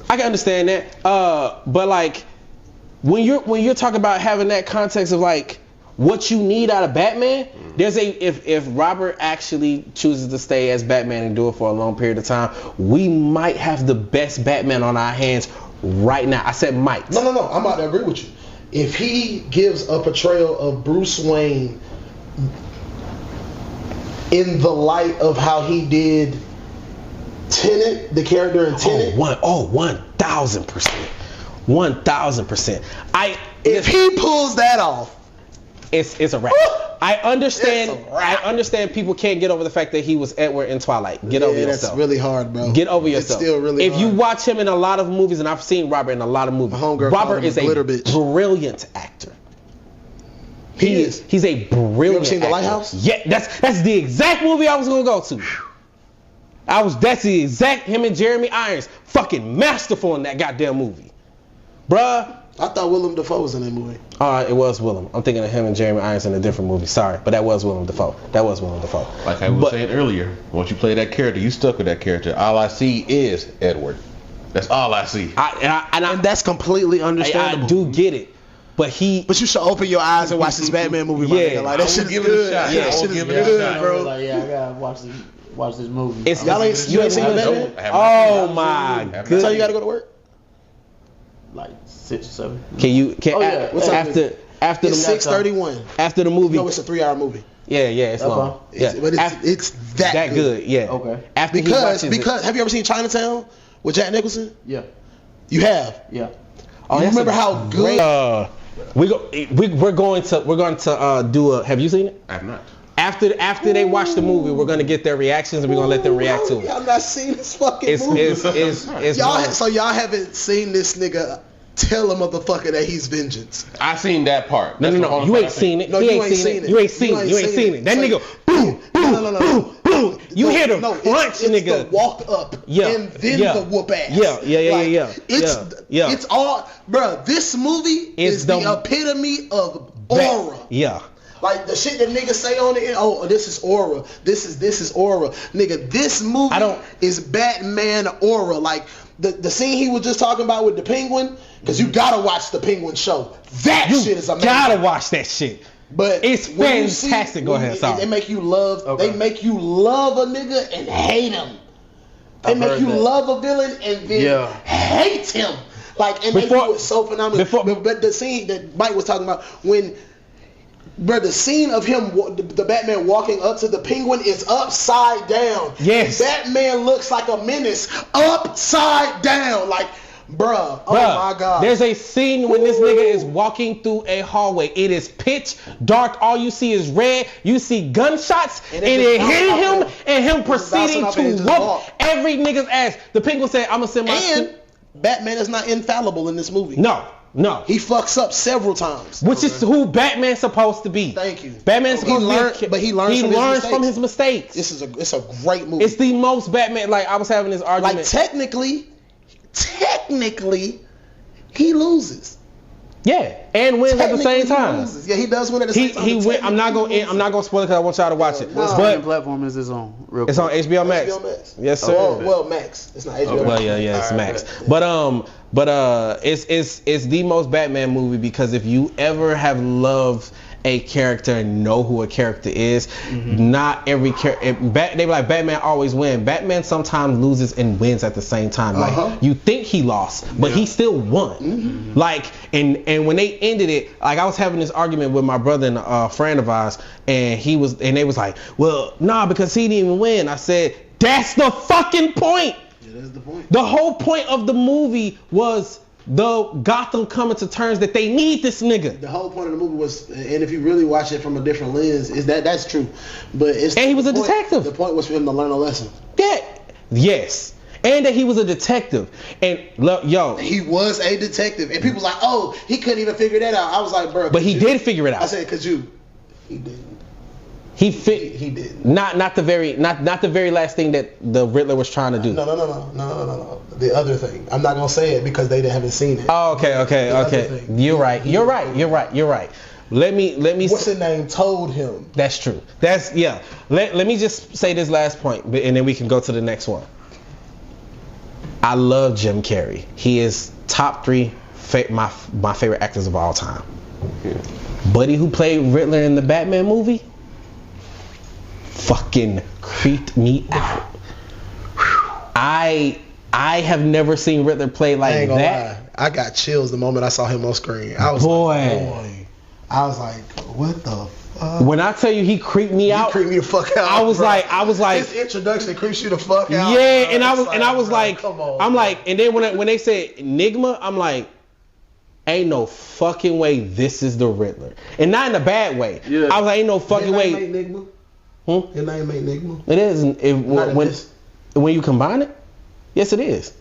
I can understand that. But like when you're talking about having that context of like what you need out of Batman, there's if Robert actually chooses to stay as Batman and do it for a long period of time, we might have the best Batman on our hands right now. I said might. No. I'm about to agree with you. If he gives a portrayal of Bruce Wayne in the light of how he did Tenet, the character in Tenet. 1,000%. 1,000%. If he pulls that off, it's a wrap. I understand people can't get over the fact that he was Edward in Twilight. Get over yourself. That's really hard, bro. Get over yourself. It's still really hard. If you watch him in a lot of movies, and I've seen Robert in a lot of movies, Robert is a brilliant actor. He is. He's a brilliant actor. You ever seen The Lighthouse? Yeah, that's the exact movie I was gonna go to. That's the exact, him and Jeremy Irons, fucking masterful in that goddamn movie. Bruh. I thought Willem Dafoe was in that movie. It was Willem. I'm thinking of him and Jeremy Irons in a different movie. Sorry, but that was Willem Dafoe. Like I was saying earlier, once you play that character, you stuck with that character. All I see is Edward. That's all I see. And that's completely understandable. I do get it. But you should open your eyes and watch this Batman movie, my nigga. Like, that shit is good. Yeah, that shit is good, bro. Like, I gotta watch this movie. You ain't seen Batman? Oh my goodness. So you gotta go to work? Like 6 or 7. After the 6:31. After the movie. No, it's a 3-hour movie. Yeah, it's long. But it's that good. Yeah. Okay. Because have you ever seen Chinatown with Jack Nicholson? Yeah. You have? Yeah. Oh, you remember how good? We're going to do a. Have you seen it? I have not. After they watch the movie, we're gonna get their reactions and we're gonna let them react to it. Y'all not seen this fucking movie. So y'all haven't seen this nigga tell a motherfucker that he's vengeance. I seen that part. No. You ain't seen it. No, you ain't seen it. You ain't seen it. That nigga, boom, boom, boom, boom. You hear the crunch, nigga. It's the walk up and then the whoop ass. It's all, bro. This movie is the epitome of aura. Yeah. Like the shit that niggas say on it. Oh, this is aura. This is aura, nigga. This movie is Batman aura. Like the scene he was just talking about with the Penguin, because you gotta watch the Penguin show. That shit is amazing. Gotta watch that shit. But it's fantastic. Go ahead. Sorry. They make you love. Okay. They make you love a nigga and hate him. They make you love a villain and then hate him. Like, and they do it so phenomenal. But the scene that Mike was talking about when. Bro, the scene of him, the Batman walking up to the Penguin is upside down. Yes. Batman looks like a menace upside down. Like, bruh, oh my God. There's a scene when this nigga is walking through a hallway. It is pitch dark. All you see is red. You see gunshots, and it hit him, and him proceeding to whoop every nigga's ass. The Penguin said, I'm going to send my... And Batman is not infallible in this movie. No. He fucks up several times. Which is who Batman's supposed to be. Thank you. Batman's supposed to be. But he learns from his mistakes. It's a great movie. It's the most Batman. Like, I was having this argument. Like, technically, he loses. Yeah, and wins at the same time. Yeah, he does win at the same time. He win. I'm not gonna spoil it because I want y'all to watch it. What streaming platform is this on? It's on HBO Max. HBO Max. Yes, sir. Well, Max. It's not HBO Max. Well, yeah, it's Max. But it's the most Batman movie because if you ever have loved a character and know who a character is, not every character. They be like Batman always win. Batman sometimes loses and wins at the same time. Like you think he lost, but he still won. Like and when they ended it, like I was having this argument with my brother and a friend of ours, and they was like, well, nah, because he didn't even win. I said, that's the fucking point. Yeah, that's the point. The whole point of the movie was the Gotham coming to terms that they need this nigga. The whole point of the movie was, and if you really watch it from a different lens, is that's true. But he was a detective. The point was for him to learn a lesson. Yeah. Yes. And that he was a detective. And look, yo. He was a detective. And people was like, oh, he couldn't even figure that out. I was like, bro. But he did figure it out. I said, he didn't. He didn't. Not the very last thing that the Riddler was trying to do. No. The other thing. I'm not gonna say it because they haven't seen it. Oh, okay. You're right. Let me. What's his name told him? That's true. Let me just say this last point, and then we can go to the next one. I love Jim Carrey. He is top 3 my favorite actors of all time. Yeah. Buddy, who played Riddler in the Batman movie, fucking creeped me out. I have never seen Riddler play like that. Lie. I got chills the moment I saw him on screen. I was like, what the fuck? When I tell you he creeped me out, he creeped me the fuck out. I was like, his introduction creeps you the fuck out. Yeah, bro. And I was like, come on, I'm bro. like, and then when they said Enigma, I'm like, ain't no fucking way this is the Riddler, and not in a bad way. Yeah. I was like, ain't no fucking way. Enigma. Your name ain't Enigma. It is. When you combine it, yes, it is.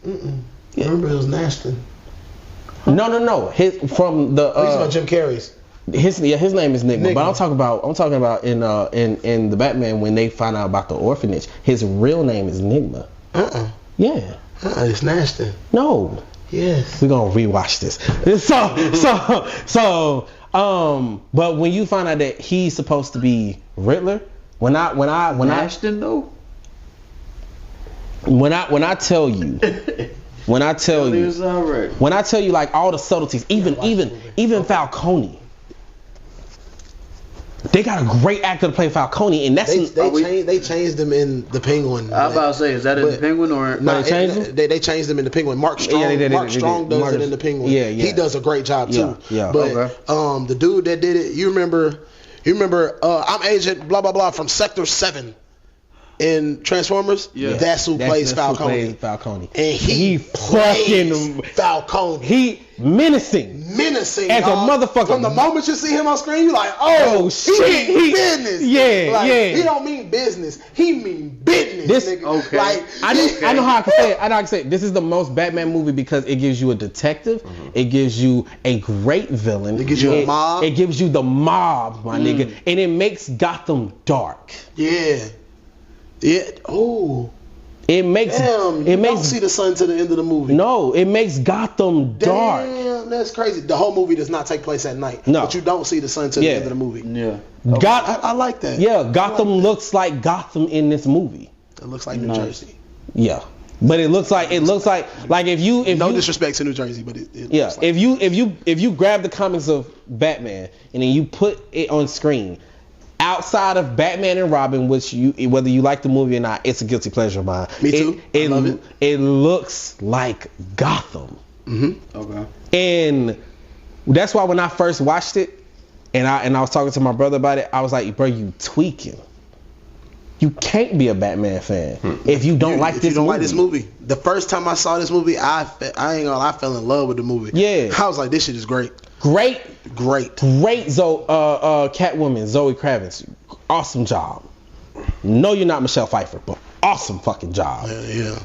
Yeah. Remember it was Nashton. No. His from the. He's about Jim Carrey's. His name is Enigma. But I'm talking about in the Batman when they find out about the orphanage. His real name is Enigma. Yeah. It's Nashton. No. Yes. We're gonna rewatch this. But when you find out that he's supposed to be Riddler, when I Ashton though. When I tell you like all the subtleties, even Falcone. They got a great actor to play Falcone, and that's they changed him in the Penguin. I was about to say, is that in the Penguin or no? They changed him. They changed him in the Penguin. Mark Strong. Mark Strong does it in the Penguin. Yeah. He does a great job too. Yeah. But the dude that did it, you remember? I'm Agent blah blah blah from Sector 7 in Transformers. Yeah. That's who plays Falcone. And he fucking Falcone. He menacing as a motherfucker. From the moment you see him on screen, you like, oh shit, he business. Yeah. He don't mean business. He mean business. Okay. Like I know how I can say it. I know how I can say it. This is the most Batman movie because it gives you a detective. It gives you a great villain. It gives you a mob. It gives you the mob, my nigga, and it makes Gotham dark. Yeah. It makes don't see the sun to the end of the movie. No, it makes Gotham dark. Damn, that's crazy. The whole movie does not take place at night. No. But you don't see the sun to the end of the movie. Yeah. Okay. I like that. Yeah, Gotham looks like Gotham in this movie. It looks like New Jersey. Yeah. But it looks like if no disrespect to New Jersey, but it looks like if you grab the comics of Batman and then you put it on screen, outside of Batman and Robin, which whether you like the movie or not, it's a guilty pleasure of mine. Me too. I love it. It looks like Gotham. Okay. And that's why when I first watched it, and I was talking to my brother about it, I was like, bro, you tweaking. You can't be a Batman fan if you don't like this movie. The first time I saw this movie, I ain't gonna lie, I fell in love with the movie. Yeah. I was like, this shit is great. Great Catwoman, Zoe Kravitz. Awesome job. No, you're not Michelle Pfeiffer, but awesome fucking job. Yeah.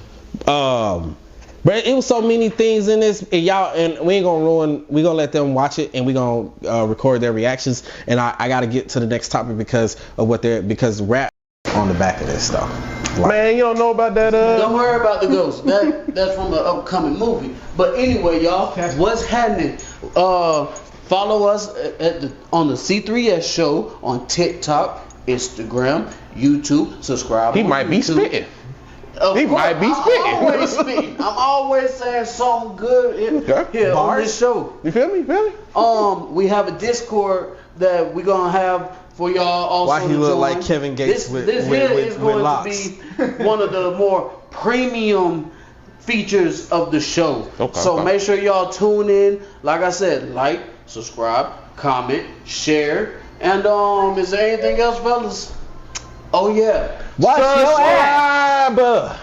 But it was so many things in this, and we ain't gonna ruin. We gonna let them watch it, and we gonna record their reactions. And I gotta get to the next topic because rap on the back of this stuff. Like, man, you don't know about that. Don't worry about the ghost. That's from the upcoming movie. But anyway, y'all, what's happening? Follow us on the C3S Show on TikTok, Instagram, YouTube. Subscribe. He might be spitting. He might be spitting. I'm always saying something good here on this show. You feel me? We have a Discord that we're gonna have for y'all also. Why he look like Kevin Gates with locks. To be one of the more premium features of the show. So make sure y'all tune in. Like I said, like, subscribe, comment, share, and is there anything else, fellas? Oh yeah. Wash your ass.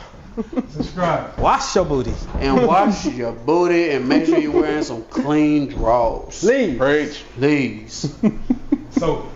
Subscribe. Wash your booty. And wash your booty and make sure you're wearing some clean drawers. Leave. Preach. Please. So